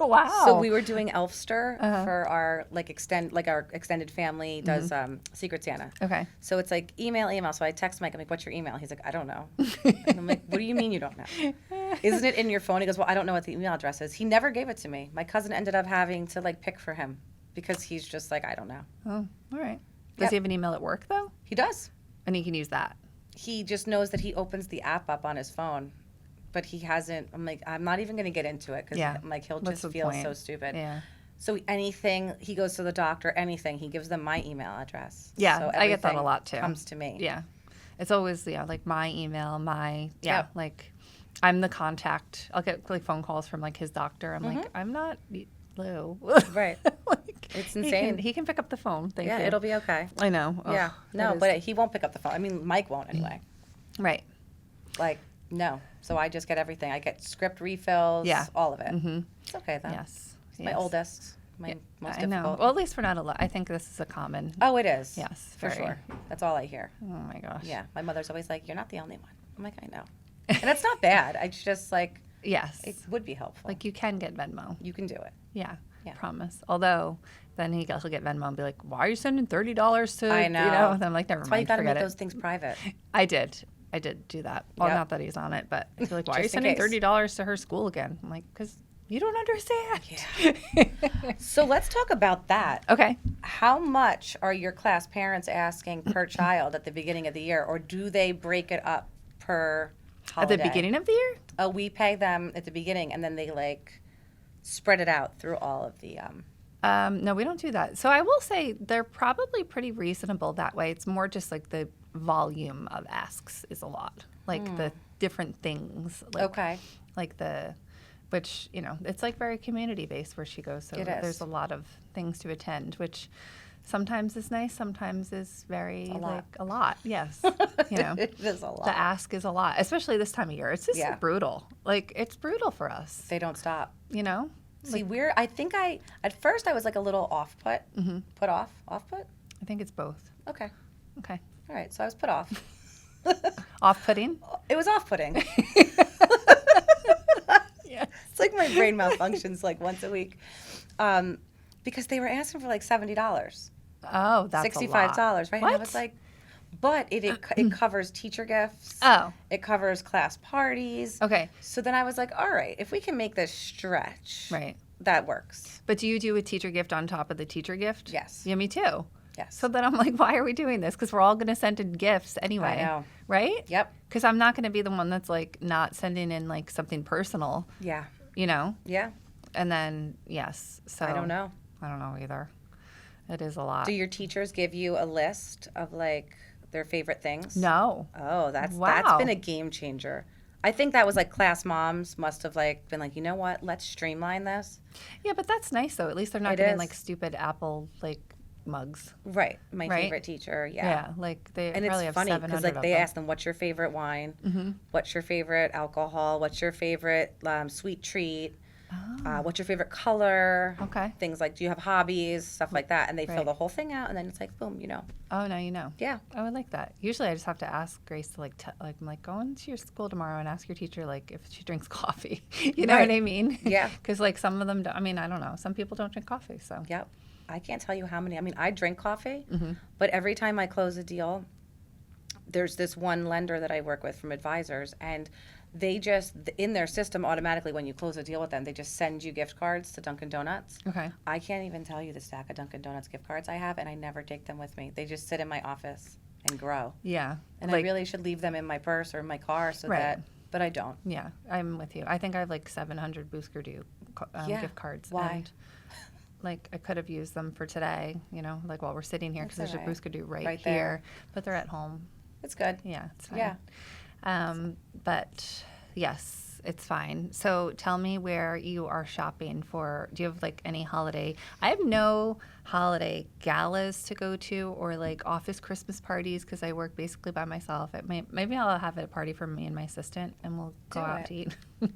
A: Wow.
B: So we were doing Elfster
A: Uh-huh.
B: for our our extended family does Secret Santa.
A: Okay.
B: So it's like email. So I text Mike. I'm like, "What's your email?" He's like, "I don't know." And I'm like, "What do you mean you don't know? Isn't it in your phone?" He goes, "Well, I don't know what the email address is." He never gave it to me. My cousin ended up having to like pick for him because he's just like, "I don't know."
A: Oh, all right. Does
B: Yep.
A: he have an email at work though?
B: He does.
A: And he can use that.
B: He just knows that he opens the app up on his phone, but he hasn't. I'm like, I'm not even going to get into it because
A: Yeah.
B: I'm like, he'll
A: What's
B: just
A: the
B: feel
A: point?
B: so stupid.
A: Yeah.
B: So anything, he goes to the doctor, anything, he gives them my email address.
A: Yeah,
B: So
A: I get that a
B: everything
A: lot too.
B: Comes to me.
A: Yeah. It's always like my email,
B: Yep.
A: like I'm the contact. I'll get like phone calls from like his doctor. I'm like, I'm not Lou.
B: Right.
A: Like,
B: It's insane.
A: He can pick up the phone. Thank
B: Yeah,
A: you.
B: it'll be okay.
A: I know. Ugh,
B: Yeah.
A: that
B: No,
A: is-
B: but he won't pick up the phone. I mean, Mike won't anyway.
A: right.
B: Like, no. So I just get everything. I get script refills.
A: Yeah.
B: All of it.
A: Mm-hmm.
B: It's okay though.
A: Yes.
B: It's my
A: yes.
B: oldest. My most
A: I know.
B: difficult.
A: Well, at least we're not alone. I think this is a common.
B: Oh, it is.
A: Yes,
B: For
A: very.
B: sure. That's all I hear.
A: Oh my gosh.
B: Yeah. My mother's always like, "You're not the only one." I'm like, "I know." And it's not bad. I just like,
A: Yes.
B: it would be helpful.
A: Like you can get Venmo.
B: you can do it.
A: Yeah.
B: Yeah.
A: Promise. Although then he'll get Venmo and be like, "Why are you sending $30 to?"
B: I
A: You
B: know.
A: know. And I'm like, "Never
B: That's why you
A: mind.
B: got to
A: Forget
B: make
A: it."
B: those things private.
A: I did do that. Well,
B: Yep.
A: not that he's on it, but I feel like, why are you
B: Just in
A: sending
B: case.
A: $30 to her school again? I'm like, because you don't understand.
B: So let's talk about that.
A: Okay.
B: How much are your class parents asking per child at the beginning of the year, or do they break it up per holiday?
A: At the beginning of the year?
B: Oh, we pay them at the beginning, and then they like spread it out through all of the.
A: No, we don't do that. So I will say they're probably pretty reasonable that way. It's more just like the volume of asks is a lot. Like the different things. Like,
B: Okay.
A: Like which, it's like very community based where she goes. So
B: It is.
A: there's a lot of things to attend, which sometimes is nice, sometimes is very a lot. Yes.
B: It is a lot.
A: The ask is a lot, especially this time of year. It's just
B: Yeah.
A: brutal. Like it's brutal for us,
B: They don't stop.
A: Like,
B: See, at first I was like a little off put.
A: Mm-hmm.
B: Put off put.
A: I think it's both.
B: Okay.
A: Okay.
B: All right. So I was put off.
A: Off-putting?
B: It was off-putting.
A: Yeah.
B: It's like my brain malfunctions like once a week. Because they were asking for like $70.
A: Oh, that's a lot.
B: $65, right?
A: What?
B: And I was like, but it covers teacher gifts.
A: Oh.
B: It covers class parties.
A: Okay.
B: So then I was like, all right, if we can make this stretch,
A: Right.
B: that works.
A: But do you do a teacher gift on top of the teacher gift?
B: Yes.
A: Yeah, me too.
B: Yes.
A: So then I'm like, why are we doing this? Because we're all going to send in gifts anyway.
B: I know.
A: Right?
B: Yep.
A: Because I'm not going to be the one that's like not sending in like something personal,
B: Yeah.
A: you know?
B: Yeah.
A: And then, yes. So
B: I don't know.
A: I don't know either. It is a lot.
B: Do your teachers give you a list of like their favorite things?
A: No.
B: Oh, that's
A: Wow.
B: been a game changer. I think that was like class moms must have like been like, you know what? Let's streamline this.
A: Yeah, but that's nice though. At least they're not
B: It
A: getting
B: is.
A: like stupid Apple like mugs.
B: Right. My
A: Right?
B: favorite teacher.
A: Yeah,
B: Yeah.
A: like they
B: And
A: probably
B: it's
A: have
B: funny
A: 700
B: because like
A: of
B: they
A: them.
B: ask them, what's your favorite wine?
A: Mm-hmm.
B: What's your favorite alcohol? What's your favorite sweet treat? What's your favorite color?
A: Okay.
B: Things like, do you have hobbies? Stuff like that. And they fill
A: Right.
B: the whole thing out, and then it's like, boom, you know.
A: Oh, now you know.
B: Yeah.
A: Oh, I like that. Usually I just have to ask Grace to like, I'm like, go into your school tomorrow and ask your teacher like if she drinks coffee. You know
B: Right.
A: what I mean?
B: Yeah.
A: Because like some of them, don't, I mean, I don't know. Some people don't drink coffee, so.
B: Yep. I can't tell you how many. I mean, I drink coffee,
A: Mm-hmm.
B: but every time I close a deal, there's this one lender that I work with from Advisors, and they just, in their system automatically, when you close a deal with them, they just send you gift cards to Dunkin' Donuts.
A: Okay.
B: I can't even tell you the stack of Dunkin' Donuts gift cards I have, and I never take them with me. They just sit in my office and grow.
A: Yeah.
B: And
A: like,
B: I really should leave them in my purse or in my car so
A: Right.
B: that, but I don't.
A: Yeah, I'm with you. I think I have like 700 Boosker Doo
B: Yeah.
A: gift cards.
B: Why?
A: And, like I could have used them for today, you know, like while we're sitting here because
B: That's
A: there's
B: all
A: a
B: right.
A: Boosker Doo right
B: Right
A: here,
B: there.
A: but they're at home.
B: It's good.
A: Yeah, it's fine.
B: Yeah.
A: But yes, it's fine. So tell me where you are shopping for. Do you have like any holiday? I have no holiday galas to go to or like office Christmas parties because I work basically by myself. Maybe I'll have a party for me and my assistant and we'll go
B: Do
A: out
B: it.
A: to eat
B: That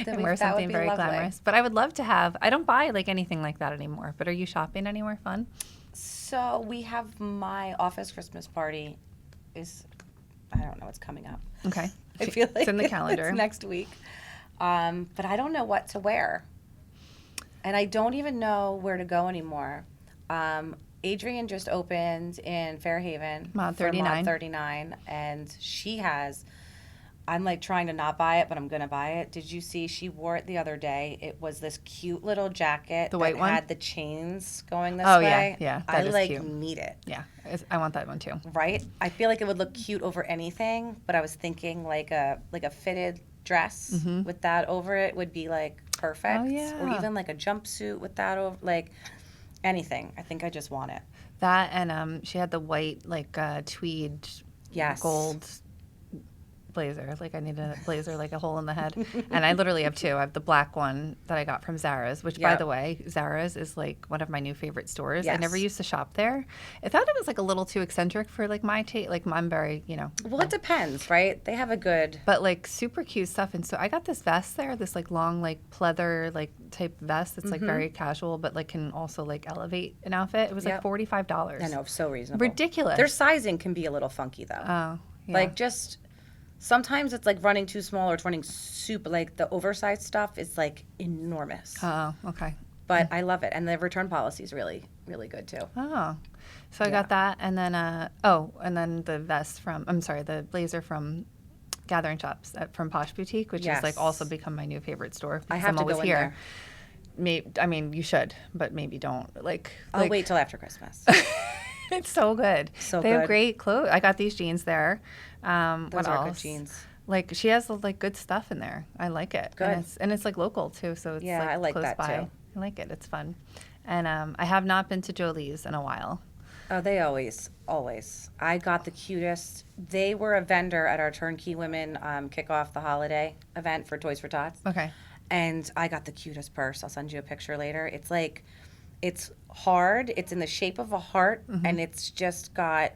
A: and
B: would-
A: wear
B: that would
A: something
B: be
A: very
B: lovely.
A: glamorous. But I would love to have, I don't buy like anything like that anymore. But are you shopping anywhere fun?
B: So we have my office Christmas party is, I don't know, it's coming up.
A: Okay.
B: I feel like
A: It's in the calendar.
B: It's next week. But I don't know what to wear. And I don't even know where to go anymore. Adrian just opened in Fairhaven.
A: Mod
B: for
A: 39.
B: Mod 39. And she has, I'm like trying to not buy it, but I'm going to buy it. Did you see she wore it the other day? It was this cute little jacket
A: The white
B: that
A: one?
B: had the chains going this
A: Oh,
B: way.
A: yeah,
B: I
A: that is
B: like
A: cute.
B: need it.
A: Yeah, I want that one too.
B: Right? I feel like it would look cute over anything, but I was thinking like a fitted dress with that over it would be like perfect.
A: Oh, yeah.
B: Or even like a jumpsuit with that over, like anything. I think I just want it.
A: That and she had the white like tweed
B: Yes.
A: gold blazer. Like I need a blazer like a hole in the head. And I literally have two. I have the black one that I got from Zara's, which by
B: Yep.
A: the way, Zara's is like one of my new favorite stores. I
B: Yes.
A: never used to shop there. I thought it was like a little too eccentric for like my taste. Like I'm very, you know.
B: Well, it depends, right? They have a good.
A: But like super cute stuff. And so I got this vest there, this like long like pleather like type vest that's like very casual, but like can also like elevate an outfit. It was like
B: Yep.
A: $45.
B: I know, so reasonable.
A: Ridiculous.
B: Their sizing can be a little funky though.
A: Oh, yeah.
B: Like just sometimes it's like running too small or it's running super, like the oversized stuff is like enormous.
A: Oh, okay.
B: But I love it. And the return policy is really, really good too.
A: Oh, so I
B: Yeah.
A: got that, and then and then the vest from the blazer from Gathering Shops from Posh Boutique, which is like
B: Yes.
A: also become my new favorite store.
B: I
A: because
B: have
A: I'm
B: to
A: always
B: go in
A: here.
B: there.
A: I mean, you should, but maybe don't.
B: I'll wait till after Christmas.
A: It's so good.
B: So
A: they have
B: good.
A: great clothes. I got these jeans there.
B: Those
A: What
B: are
A: else?
B: good jeans.
A: Like she has like good stuff in there. I like it.
B: Good.
A: And it's like local too, so it's
B: Yeah,
A: like
B: I like
A: close
B: that,
A: by.
B: too.
A: I like it. It's fun. And I have not been to Jolie's in a while.
B: Oh, they always. I got the cutest. They were a vendor at our Turnkey Women kick off the holiday event for Toys for Tots.
A: Okay.
B: And I got the cutest purse. I'll send you a picture later. It's like, it's hard. It's in the shape of a heart, and it's just got,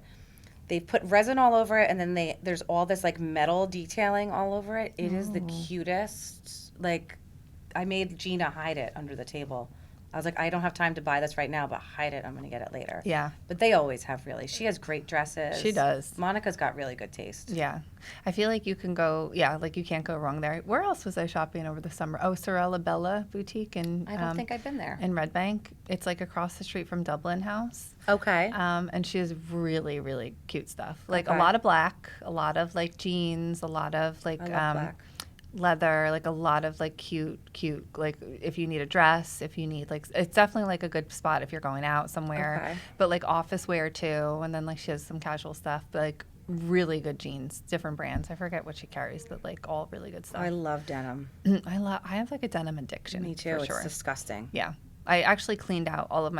B: they put resin all over it, and then there's all this like metal detailing all over it. It is the cutest. Like, I made Gina hide it under the table. I was like, I don't have time to buy this right now, but hide it. I'm going to get it later.
A: Yeah.
B: But they always have really. She has great dresses.
A: She does.
B: Monica's got really good taste.
A: Yeah. I feel like you can go, like you can't go wrong there. Where else was I shopping over the summer? Oh, Sorella Bella Boutique in
B: I don't think I've been there.
A: in Red Bank. It's like across the street from Dublin House.
B: Okay.
A: And she has really, really cute stuff. Like
B: Okay.
A: a lot of black, a lot of like jeans, a lot of like
B: I love black.
A: leather, like a lot of like cute, like if you need a dress, if you need like, it's definitely like a good spot if you're going out somewhere.
B: Okay.
A: But like office wear too. And then like she has some casual stuff, but like really good jeans, different brands. I forget what she carries, but like all really good stuff.
B: I love denim.
A: I have like a denim addiction.
B: Me too.
A: For
B: It's
A: sure.
B: disgusting.
A: Yeah. I actually cleaned out all of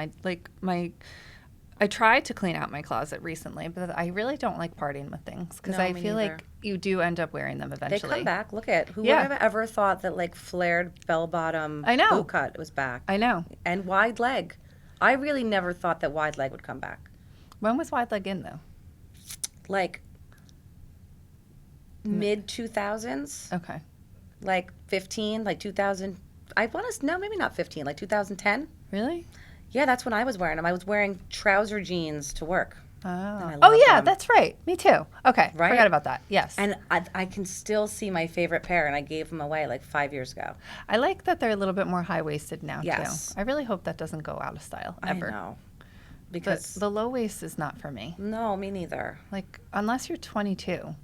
A: I tried to clean out my closet recently, but I really don't like parting with things because
B: No,
A: I
B: me
A: feel
B: neither.
A: like you do end up wearing them
B: They
A: eventually.
B: come back. Look at who
A: Yeah.
B: would have ever thought that like flared bell bottom
A: I know.
B: boot cut was back.
A: I know.
B: And wide leg. I really never thought that wide leg would come back.
A: When was wide leg in though?
B: Like mid 2000s,
A: Okay.
B: like 15, like 2000. I want to no, maybe not 15, like 2010.
A: Really?
B: Yeah, that's when I was wearing them. I was wearing trouser jeans to work.
A: Oh.
B: I
A: Oh
B: love
A: yeah,
B: them.
A: that's right. Me too. Okay.
B: Right?
A: Forgot about that. Yes.
B: And I can still see my favorite pair, and I gave them away like 5 years ago.
A: I like that they're a little bit more high waisted now
B: Yes.
A: too. I really hope that doesn't go out of style ever.
B: I know.
A: But
B: Because,
A: the low waist is not for me.
B: no, me neither.
A: Like unless you're 22,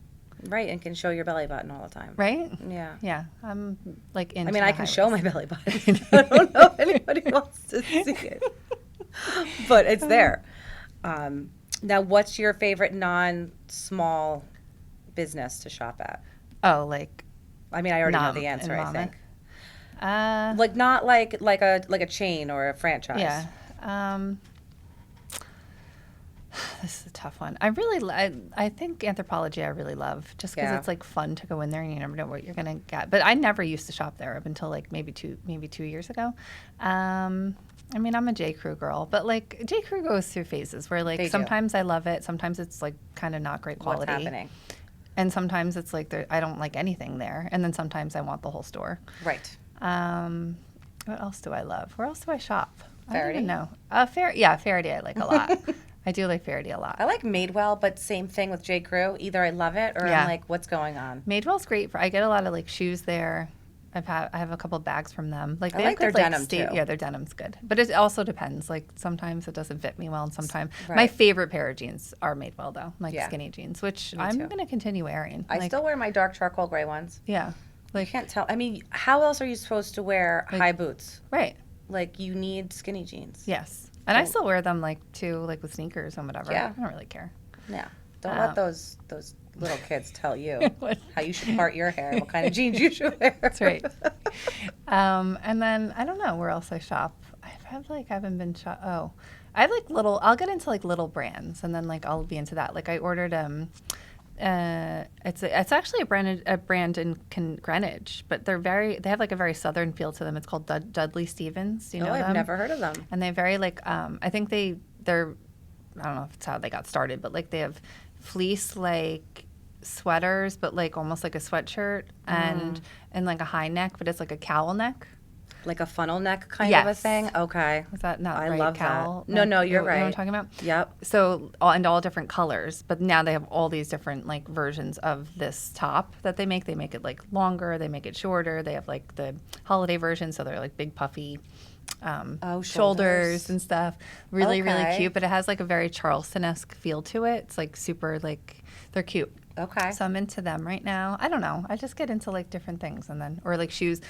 B: Right, and can show your belly button all the time.
A: right?
B: Yeah.
A: Yeah. I'm like into
B: I mean,
A: the
B: I can
A: high
B: show
A: waist.
B: my belly button. I don't know if anybody wants to see it. But it's there. Now, what's your favorite non-small business to shop at?
A: Oh, like
B: I mean, I already know
A: Nom
B: the answer,
A: and
B: I think.
A: Monmouth?
B: Like not like a chain or a franchise.
A: Yeah. This is a tough one. I think Anthropologie I really love just because
B: Yeah.
A: it's like fun to go in there and you never know what you're gonna get. But I never used to shop there up until like maybe 2 years ago. I mean, I'm a J. Crew girl, but like J. Crew goes through phases where
B: They
A: like
B: do.
A: sometimes I love it, sometimes it's like kind of not great quality.
B: What's happening?
A: And sometimes it's like I don't like anything there, and then sometimes I want the whole store.
B: Right.
A: What else do I love? Where else do I shop? I don't
B: Faraday?
A: even know. Faraday I like a lot. I do like Faraday a lot.
B: I like Madewell, but same thing with J. Crew. Either I love it or
A: Yeah.
B: I'm like, what's going on?
A: Madewell's great I get a lot of like shoes there. I have a couple of bags from them. Like
B: I
A: they
B: like
A: have good,
B: their denim, too.
A: Yeah, their denim's good. But it also depends. Like sometimes it doesn't fit me well, and sometimes my
B: Right.
A: favorite pair of jeans are Madewell though, like
B: Yeah.
A: skinny jeans, which
B: Me
A: I'm
B: too.
A: gonna continue wearing.
B: I
A: Like,
B: still wear my dark charcoal gray ones.
A: yeah,
B: I
A: like
B: can't tell. I mean, how else are you supposed to wear high boots?
A: right,
B: Like, you need skinny jeans.
A: yes, and I
B: Don't-
A: still wear them like too, like with sneakers and whatever.
B: Yeah.
A: I don't really care.
B: Yeah. Don't let those little kids tell you
A: What?
B: how you should part your hair, what kind of jeans you should wear.
A: That's right. And then I don't know where else I shop. I haven't been shop. Oh, I have like little. I'll get into like little brands, and then like I'll be into that. Like I ordered it's actually a brand in Greenwich, but they have like a very southern feel to them. It's called Dudley Stevens. Do you know
B: I've
A: them?
B: never heard of them.
A: And they very like I think they're I don't know if it's how they got started, but like they have fleece like sweaters, but like almost like a sweatshirt and like a high neck, but it's like a cowl neck.
B: Like a funnel neck kind of a
A: Yes.
B: thing? Okay.
A: Is that not
B: I
A: right?
B: love
A: cowl
B: that. No,
A: neck?
B: you're
A: You know what I'm
B: right.
A: talking about?
B: Yep.
A: So all different colors, but now they have all these different like versions of this top that they make. They make it like longer, they make it shorter. They have like the holiday version, so they're like big puffy
B: shoulders.
A: shoulders and stuff. Really, really
B: Okay.
A: cute, but it has like a very Charleston-esque feel to it. It's like super like they're cute.
B: Okay.
A: So I'm into them right now. I don't know. I just get into like different things and then or like shoes.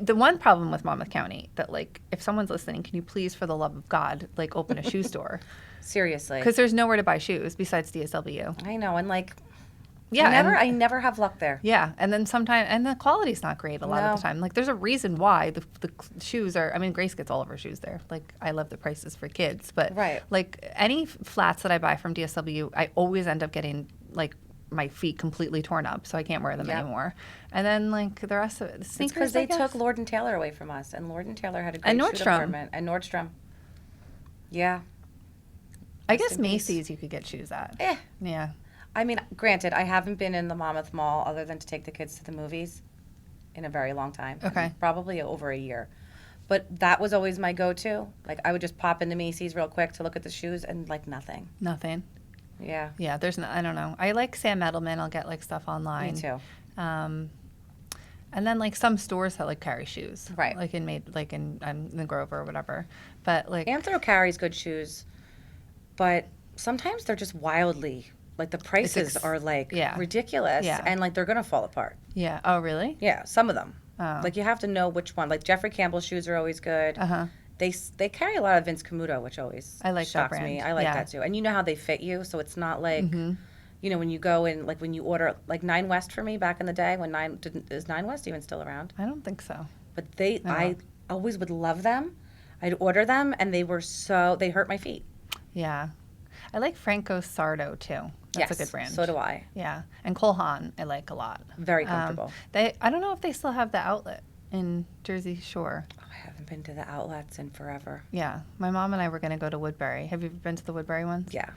A: The one problem with Monmouth County that like if someone's listening, can you please for the love of God like open a shoe store?
B: Seriously.
A: Because there's nowhere to buy shoes besides DSW.
B: I know. And like,
A: Yeah,
B: I never have luck there.
A: yeah, and then sometimes and the quality's not great a lot of the
B: No.
A: time. Like there's a reason why the shoes are. I mean, Grace gets all of her shoes there. Like I love the prices for kids, but
B: Right.
A: like any flats that I buy from DSW, I always end up getting like my feet completely torn up, so I can't wear them
B: Yep.
A: anymore. And then like the rest of it, the
B: It's
A: sneakers.
B: because they
A: I guess.
B: took Lord and Taylor away from us, and Lord and Taylor had a great
A: And
B: shoe
A: Nordstrom.
B: department. And Nordstrom. Yeah.
A: I
B: Rest
A: guess
B: in peace.
A: Macy's you could get shoes at.
B: Eh.
A: Yeah.
B: I mean, granted, I haven't been in the Monmouth Mall other than to take the kids to the movies in a very long time.
A: Okay.
B: Probably over a year. But that was always my go-to. Like, I would just pop into Macy's real quick to look at the shoes and, like, nothing.
A: Nothing.
B: Yeah.
A: Yeah, there's no, I don't know. I like Sam Edelman. I'll get like stuff online.
B: Me too.
A: And then like some stores that like carry shoes.
B: Right.
A: Like in the Grove or whatever. But like
B: Anthro carries good shoes, but sometimes they're just wildly, like, the prices are like ridiculous.
A: Yeah.
B: And like they're gonna fall apart.
A: Yeah. Oh, really?
B: Yeah, some of them.
A: Oh.
B: Like, you have to know which one. Like, Jeffrey Campbell's shoes are always good.
A: Uh-huh.
B: They carry a lot of Vince Camuto, which always
A: I like that
B: shocks me.
A: brand.
B: I like
A: Yeah.
B: that too. And you know how they fit you, so it's not like, you know, when you go in, like when you order, like Nine West for me back in the day when is Nine West even still around?
A: I don't think so.
B: But I always would love them. I'd order them, and they hurt my feet.
A: Yeah. I like Franco Sardo too. That's a good brand.
B: So do I.
A: Yeah. And Cole Haan I like a lot.
B: Very comfortable.
A: I don't know if they still have the outlet in Jersey Shore.
B: Oh, I haven't been to the outlets in forever.
A: Yeah. My mom and I were going to go to Woodbury. Have you been to the Woodbury ones?
B: Yeah.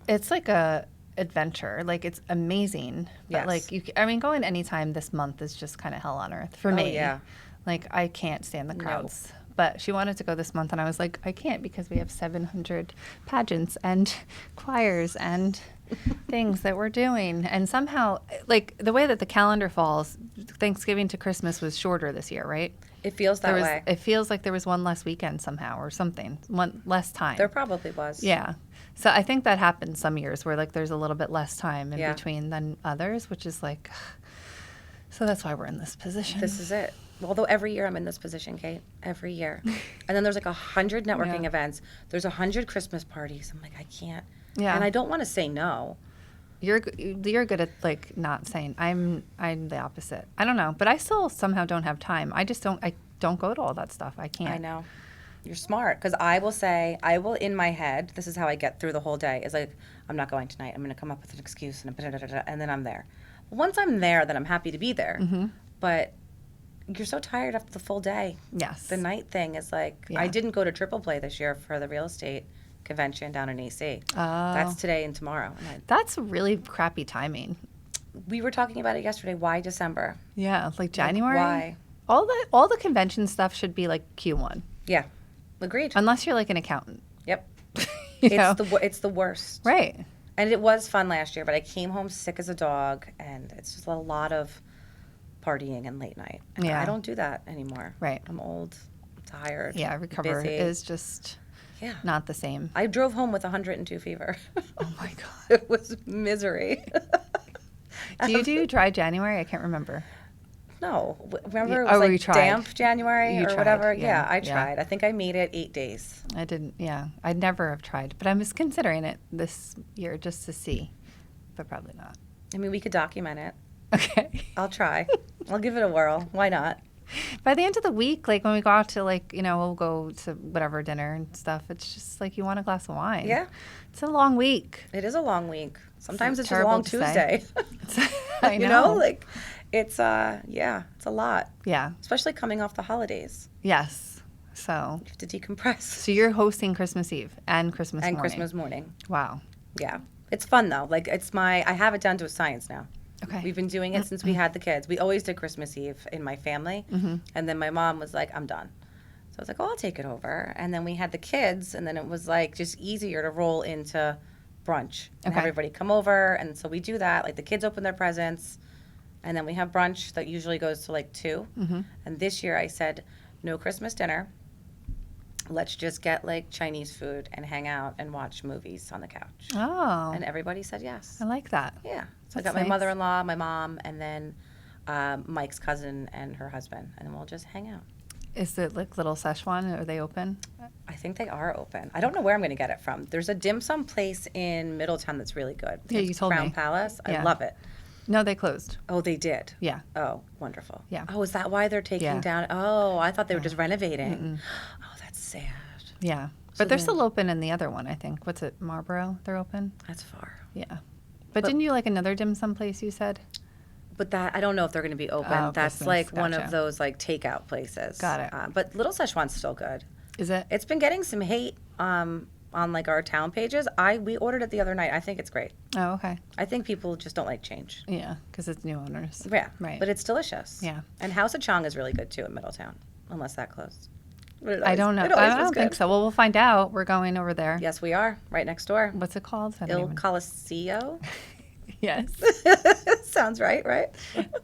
A: It's like a adventure. Like, it's amazing. But
B: Yes.
A: like going anytime this month is just kind of hell on earth for me.
B: Yeah.
A: Like, I can't stand the crowds. But she wanted to go this month, and I was like, I can't because we have 700 pageants and choirs and things that we're doing. And somehow, like, the way that the calendar falls, Thanksgiving to Christmas was shorter this year, right?
B: It feels that way.
A: It feels like there was one less weekend somehow or something, one less time.
B: There probably was.
A: Yeah. So I think that happens some years where, like, there's a little bit less time in between than others, which is like, so that's why we're in this position.
B: This is it. Although every year I'm in this position, Kate. Every year. And then there's like 100 networking events. There's 100 Christmas parties. I'm like, I can't.
A: Yeah.
B: And I don't want to say no.
A: You're good at like not saying. I'm the opposite. I don't know, but I still somehow don't have time. I don't go to all that stuff. I can't.
B: I know. You're smart, because I will in my head, this is how I get through the whole day, is like, I'm not going tonight. I'm going to come up with an excuse and then I'm there. Once I'm there, then I'm happy to be there.
A: Mm-hmm.
B: But you're so tired after the full day.
A: Yes.
B: The night thing is like, I didn't go to Triple Play this year for the real estate convention down in AC.
A: Oh.
B: That's today and tomorrow.
A: That's really crappy timing.
B: We were talking about it yesterday. Why December?
A: Yeah, like January.
B: Why?
A: All the convention stuff should be like Q1.
B: Yeah. Agreed.
A: Unless you're like an accountant.
B: Yep.
A: It's
B: It's the worst.
A: right.
B: And it was fun last year, but I came home sick as a dog, and it's just a lot of partying and late night. And
A: Yeah.
B: I don't do that anymore.
A: Right.
B: I'm old, I'm tired.
A: Yeah, recover
B: busy.
A: is just not the same.
B: I drove home with 102 fever.
A: Oh my God.
B: It was misery.
A: Do you do dry January? I can't remember.
B: No. Remember
A: Yeah.
B: it was
A: you
B: like
A: tried.
B: damp January
A: You
B: or
A: tried,
B: whatever?
A: yeah,
B: Yeah, I
A: yeah.
B: tried. I think I made it 8 days.
A: I didn't. Yeah, I'd never have tried, but I was considering it this year just to see, but probably not.
B: I mean, we could document it.
A: Okay.
B: I'll try. I'll give it a whirl. Why not?
A: By the end of the week, like when we go out to like, we'll go to whatever dinner and stuff, it's just like you want a glass of wine.
B: Yeah.
A: It's a long week.
B: It is a long week. Sometimes it's a
A: terrible
B: long
A: to say.
B: Tuesday.
A: I
B: You
A: know.
B: like it's it's a lot.
A: Yeah.
B: Especially coming off the holidays.
A: Yes. So
B: You have to decompress.
A: you're hosting Christmas Eve and Christmas
B: And
A: morning.
B: Christmas morning.
A: Wow.
B: Yeah. It's fun though. Like I have it down to a science now.
A: Okay.
B: We've been doing it since we had the kids. We always did Christmas Eve in my family.
A: Mm-hmm.
B: And then my mom was like, I'm done. So I was like, oh, I'll take it over. And then we had the kids, and then it was like just easier to roll into brunch and have
A: Okay.
B: everybody come over. And so we do that. Like the kids open their presents, and then we have brunch that usually goes to like 2.
A: Mm-hmm.
B: And this year I said, no Christmas dinner. Let's just get like Chinese food and hang out and watch movies on the couch.
A: Oh,
B: And everybody said yes.
A: I like that.
B: Yeah. So I
A: That's
B: got my
A: nice.
B: mother-in-law, my mom, and then Mike's cousin and her husband, and then we'll just hang out.
A: Is it like Little Szechuan? Are they open?
B: I think they are open. I don't know where I'm going to get it from. There's a dim sum place in Middletown that's really good.
A: Yeah,
B: It's
A: you told
B: Crown
A: me.
B: Palace. I
A: Yeah.
B: love it.
A: No, they closed.
B: Oh, they did?
A: Yeah.
B: Oh, wonderful.
A: Yeah.
B: Oh, is that why they're taking
A: Yeah.
B: down? Oh, I thought they were just renovating. Oh, that's sad.
A: Yeah.
B: So
A: But they're
B: then-
A: still open in the other one, I think. What's it, Marlboro? They're open?
B: That's far.
A: Yeah. But didn't you like another dim sum place you said?
B: But that I don't know if they're going to be open.
A: Oh,
B: That's
A: Christmas.
B: like one
A: Gotcha.
B: of those like takeout places.
A: Got it.
B: But Little Szechuan's still good.
A: Is it?
B: It's been getting some hate on like our town pages. We ordered it the other night. I think it's great.
A: Oh, okay.
B: I think people just don't like change.
A: Yeah, because it's new owners.
B: Yeah,
A: Right.
B: But it's delicious.
A: Yeah.
B: And House of Chong is really good too in Middletown. unless that closed.
A: I don't know. I don't think so. Well, we'll find out. We're going over there.
B: Yes, we are. Right next door.
A: What's it called?
B: Il Colosseo.
A: Yes.
B: Sounds right?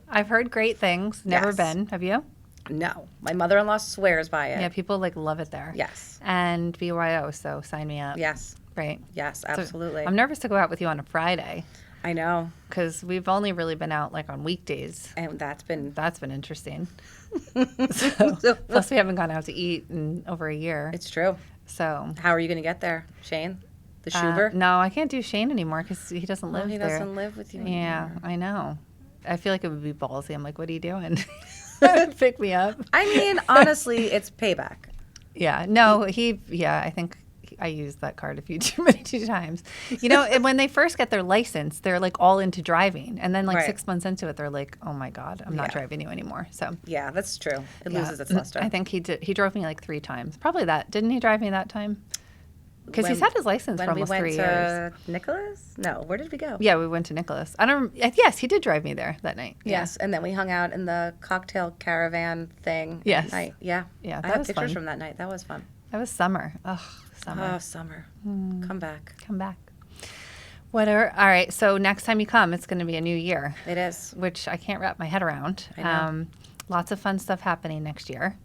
A: I've heard great things. Never
B: Yes.
A: been. Have you?
B: No. My mother-in-law swears by it.
A: Yeah, people like love it there.
B: Yes.
A: And BYO, so sign me up.
B: Yes.
A: Right.
B: Yes,
A: So
B: absolutely.
A: I'm nervous to go out with you on a Friday
B: I know.
A: because we've only really been out like on weekdays.
B: And that's been...
A: That's been interesting. Plus, we haven't gone out to eat in over a year.
B: It's true.
A: So,
B: How are you going to get there? Shane? The Schuber?
A: no, I can't do Shane anymore because he doesn't live
B: he
A: there.
B: doesn't live with you anymore.
A: Yeah, I know. I feel like it would be ballsy. I'm like, what are you doing? Pick me up.
B: I mean, honestly, it's payback.
A: Yeah. No, I think I used that card a few too many times. You know, and when they first get their license, they're like all into driving. And then like
B: Right.
A: 6 months into it, they're like, oh my God, I'm not
B: Yeah.
A: driving you anymore. So
B: Yeah, that's true. It
A: yeah.
B: loses its luster.
A: I think he did. He drove me like 3 times. Probably that. Didn't he drive me that time? Because he's
B: When-
A: had his license for
B: When we
A: almost
B: went
A: 3
B: to
A: years.
B: Nicholas? No, where did we go?
A: Yeah, we went to Nicholas. I don't. Yes, he did drive me there that night. Yeah.
B: Yes, and then we hung out in the cocktail caravan thing
A: Yes.
B: at night. Yeah.
A: Yeah,
B: I
A: that
B: have
A: was
B: pictures
A: fun.
B: from that night. That was fun.
A: That was summer. Oh, summer.
B: Oh, summer. Come back.
A: Come back. Whatever. All right. So next time you come, it's going to be a new year,
B: It is.
A: which I can't wrap my head around.
B: I know.
A: Lots of fun stuff happening next year.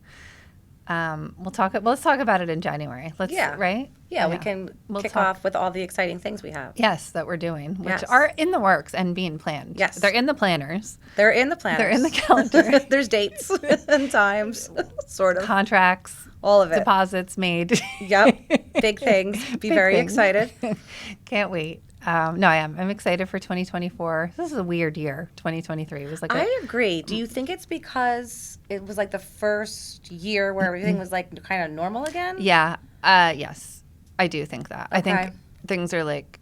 A: Let's talk about it in January.
B: Yeah.
A: Right?
B: Yeah, we can
A: We'll
B: kick
A: talk-
B: off with all the exciting things we have.
A: Yes, that we're doing, which
B: Yes.
A: are in the works and being planned.
B: Yes.
A: They're in the planners.
B: They're in the planners.
A: They're in the calendar.
B: There's dates and times, sort of.
A: Contracts,
B: All of it.
A: deposits made.
B: Yep. Big things. Be
A: Big
B: very
A: things.
B: excited.
A: Can't wait. No, I am. I'm excited for 2024. This is a weird year. 2023 was like
B: I agree. Do you think it's because it was like the first year where everything was like kind of normal again?
A: Yeah. Yes. I do think that. I
B: Okay.
A: think things are like,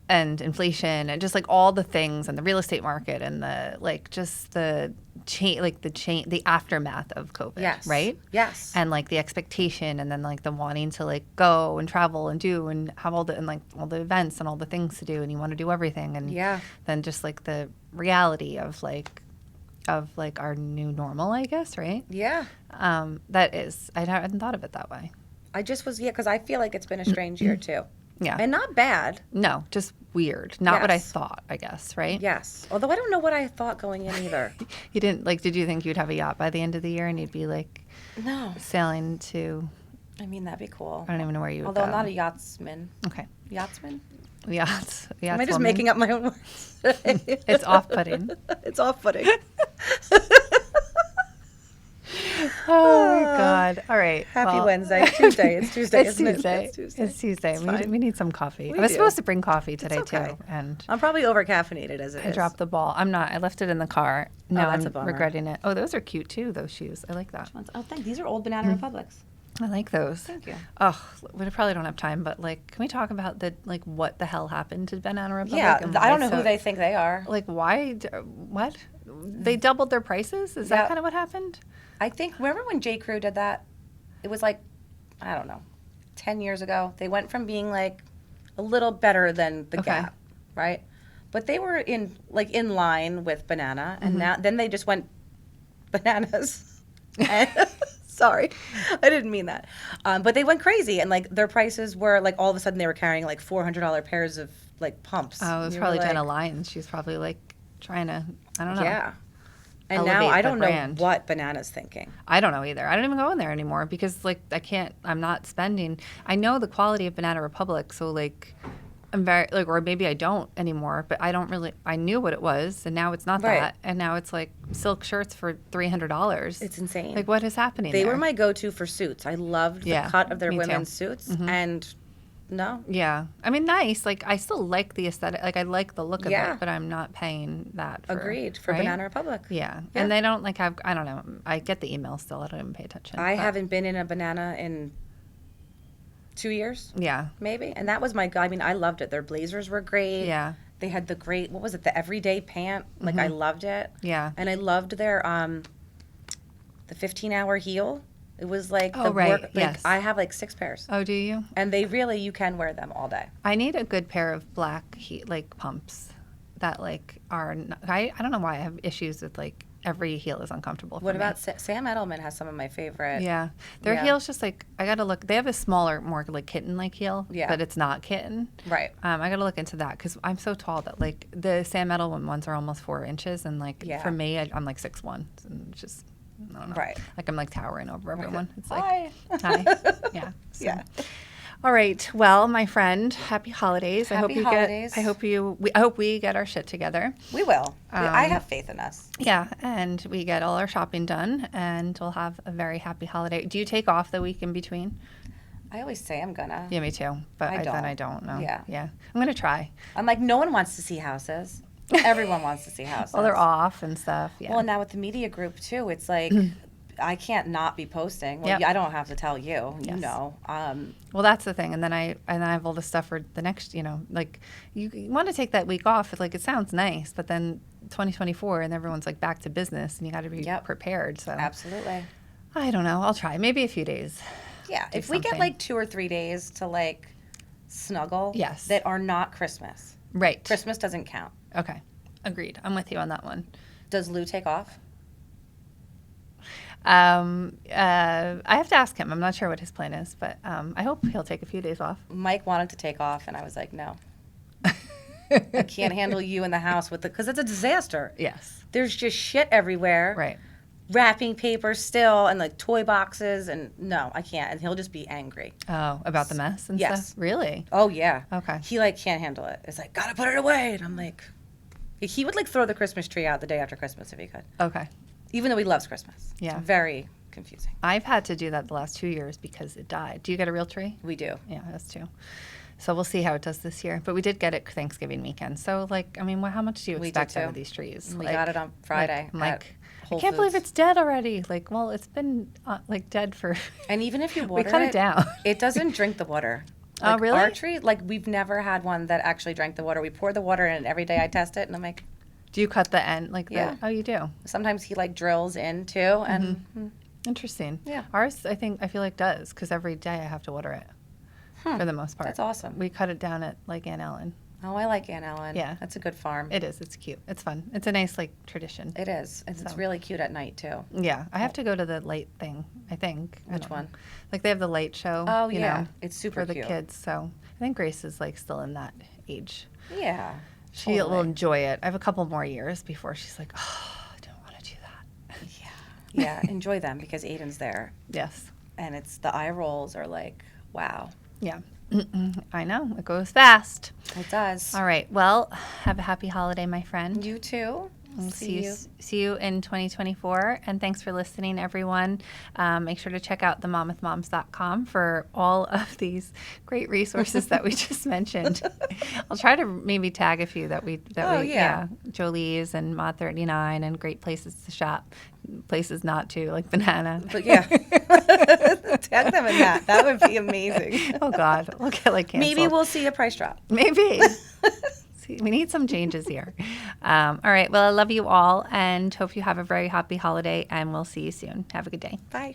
A: and inflation and just like all the things and the real estate market and the like just the the aftermath of COVID.
B: Yes.
A: Right?
B: Yes.
A: And like the expectation and then like the wanting to like go and travel and do and have all the events and all the things to do and you want to do everything and
B: Yeah.
A: then just like the reality of our new normal, I guess, right?
B: Yeah.
A: That is, I hadn't thought of it that way.
B: I just was, because I feel like it's been a strange year too.
A: Yeah.
B: And not bad.
A: No, just weird. Not what I
B: Yes.
A: thought, I guess, right?
B: Yes. Although I don't know what I thought going in either.
A: You didn't, did you think you'd have a yacht by the end of the year and you'd be like
B: No.
A: sailing to,
B: I mean, that'd be cool.
A: I don't even know where you would
B: Although
A: go.
B: I'm not a yachtsman.
A: Okay.
B: Yachtsman?
A: Yachts.
B: Am I just making up my own words?
A: It's off-putting.
B: It's off-putting.
A: Oh, my God. All right.
B: Happy
A: well,
B: Wednesday. Tuesday. It's Tuesday,
A: It's
B: isn't
A: Tuesday.
B: it? It's Tuesday.
A: It's Tuesday.
B: It's
A: We
B: fine.
A: need some coffee.
B: We
A: I was
B: do.
A: supposed to bring coffee today,
B: okay.
A: too. And
B: I'm probably over-caffeinated as it
A: I
B: is.
A: dropped the ball. I'm not. I left it in the car. Now
B: that's
A: I'm
B: a bummer.
A: regretting it. Oh, those are cute, too, those shoes. I like that.
B: Oh, thank. These are old Banana Republics.
A: I like those.
B: Thank you.
A: Oh, we probably don't have time, but can we talk about what the hell happened to Banana Republic?
B: Yeah,
A: and
B: I don't
A: why
B: know who they think they are.
A: why? What? They doubled their prices? Is that
B: Yeah.
A: kind of what happened?
B: I think, remember when J. Crew did that? It was I don't know, 10 years ago. They went from being a little better than the
A: Okay.
B: Gap, right? But they were in line with Banana, and then they just went bananas. And, sorry, I didn't mean that. But they went crazy, and their prices were all of a sudden they were carrying $400 pairs of pumps.
A: Oh, it was
B: You
A: probably
B: were
A: Jenna Lyons. She's probably trying to, I don't know.
B: Yeah. And
A: Elevate
B: now I
A: the
B: don't know
A: brand.
B: what Banana's thinking.
A: I don't know either. I don't even go in there anymore because I'm not spending. I know the quality of Banana Republic, so I'm very or maybe I don't anymore, but I don't really. I knew what it was, and now it's not
B: Right.
A: that, and now it's silk shirts for $300.
B: It's insane.
A: What is happening?
B: They
A: there?
B: were my go-to for suits. I loved the
A: Yeah,
B: cut of their
A: me too.
B: women's suits, and no,
A: Yeah, I mean, nice. I still like the aesthetic. I like the look of
B: Yeah.
A: it, but I'm not paying that.
B: agreed for
A: right?
B: Banana Republic.
A: Yeah.
B: Yeah.
A: And they don't have. I don't know. I get the email still. I don't even pay attention.
B: I
A: but-
B: haven't been in a Banana in 2 years,
A: Yeah.
B: maybe, and that was I mean, I loved it. Their blazers were great.
A: Yeah.
B: They had the great, what was it, the everyday pant? I loved it.
A: Yeah.
B: And I loved their the 15-hour heel. It was
A: Oh,
B: the
A: right,
B: work.
A: yes.
B: I have 6 pairs,
A: Oh, do you?
B: and you can wear them all day.
A: I need a good pair of black pumps that are. I don't know why I have issues with every heel is uncomfortable.
B: What
A: for me.
B: about Sam Edelman has some of my favorite.
A: Yeah, their heel's just like I gotta look. They have a smaller, more like kitten-like heel, but it's not kitten.
B: Right.
A: I gotta look into that because I'm so tall that like the Sam Edelman ones are almost 4 inches, and like for me, I'm like 6'1", and it's just I don't know.
B: Right.
A: Like I'm like towering over everyone. It's like
B: Hi.
A: Yeah. So.
B: Yeah.
A: All right. Well, my friend, happy holidays.
B: Happy holidays.
A: I hope we get our shit together.
B: We will. I have faith in us.
A: Yeah, and we get all our shopping done, and we'll have a very happy holiday. Do you take off the week in between?
B: I always say I'm gonna.
A: Yeah, me too. But
B: I
A: then I don't know.
B: Yeah.
A: Yeah. I'm gonna try.
B: I'm like, no one wants to see houses. Everyone wants to see houses.
A: Well, they're off and stuff. Yeah.
B: Well, and now with the media group too, it's like I can't not be posting. Well, I don't have to tell you. You know.
A: Well, that's the thing, and then I have all this stuff for the next. Like you want to take that week off. Like it sounds nice, but then 2024 and everyone's like back to business, and you got to be prepared. So
B: absolutely.
A: I don't know. I'll try. Maybe a few days.
B: Yeah, if we get like 2 or 3 days to like snuggle.
A: Yes.
B: That are not Christmas.
A: Right.
B: Christmas doesn't count.
A: Okay. Agreed. I'm with you on that one.
B: Does Lou take off?
A: I have to ask him. I'm not sure what his plan is, but I hope he'll take a few days off.
B: Mike wanted to take off, and I was like, no. I can't handle you in the house because it's a disaster.
A: Yes.
B: There's just shit everywhere.
A: Right.
B: Wrapping paper still, and like toy boxes, and no, I can't. And he'll just be angry.
A: Oh, about the mess and stuff? Really?
B: Oh, yeah.
A: Okay.
B: He like can't handle it. It's like, gotta put it away. And I'm like, he would like throw the Christmas tree out the day after Christmas if he could.
A: Okay.
B: Even though he loves Christmas.
A: Yeah.
B: It's very confusing.
A: I've had to do that the last 2 years because it died. Do you get a real tree?
B: We do.
A: Yeah, us too. So we'll see how it does this year. But we did get it Thanksgiving weekend. So, like, I mean, how much do you expect out of these trees?
B: We got it on Friday.
A: I can't believe it's dead already. Like, well, it's been dead for.
B: And even if you water
A: we cut it down.
B: It doesn't drink the water.
A: Oh, really?
B: Our tree, like, we've never had one that actually drank the water. We pour the water in, and every day I test it, and I'm like.
A: Do you cut the end? Oh, you do?
B: Sometimes he, like, drills in, too, and.
A: Interesting.
B: Yeah.
A: Ours, I feel like does, because every day I have to water it. For the most part.
B: That's awesome.
A: We cut it down at, like, Aunt Ellen.
B: Oh, I like Aunt Ellen.
A: Yeah.
B: That's a good farm.
A: It is. It's cute. It's fun. It's a nice, like, tradition.
B: It is. It's really cute at night, too.
A: Yeah. I have to go to the light thing, I think.
B: Which one?
A: Like, they have the light show.
B: Oh,
A: you
B: yeah.
A: know,
B: It's super
A: for the
B: cute.
A: kids. So I think Grace is, like, still in that age.
B: Yeah.
A: She'll enjoy it. I have a couple more years before she's like, oh, I don't want to do that.
B: Yeah. Yeah. Enjoy them because Aiden's there.
A: Yes.
B: And the eye rolls are like, wow.
A: Yeah. I know. It goes fast.
B: It does.
A: All right. Well, have a happy holiday, my friend.
B: You too.
A: We'll see you in 2024. And thanks for listening, everyone. Make sure to check out themomwithmoms.com for all of these great resources that we just mentioned. I'll try to maybe tag a few that we Jolie's and Mod 39 and great places to shop, places not to, like Banana.
B: But yeah, tag them in that. That would be amazing.
A: Oh God, we'll get like canceled.
B: Maybe we'll see a price drop.
A: Maybe. We need some changes here. All right. Well, I love you all and hope you have a very happy holiday, and we'll see you soon. Have a good day.
B: Bye.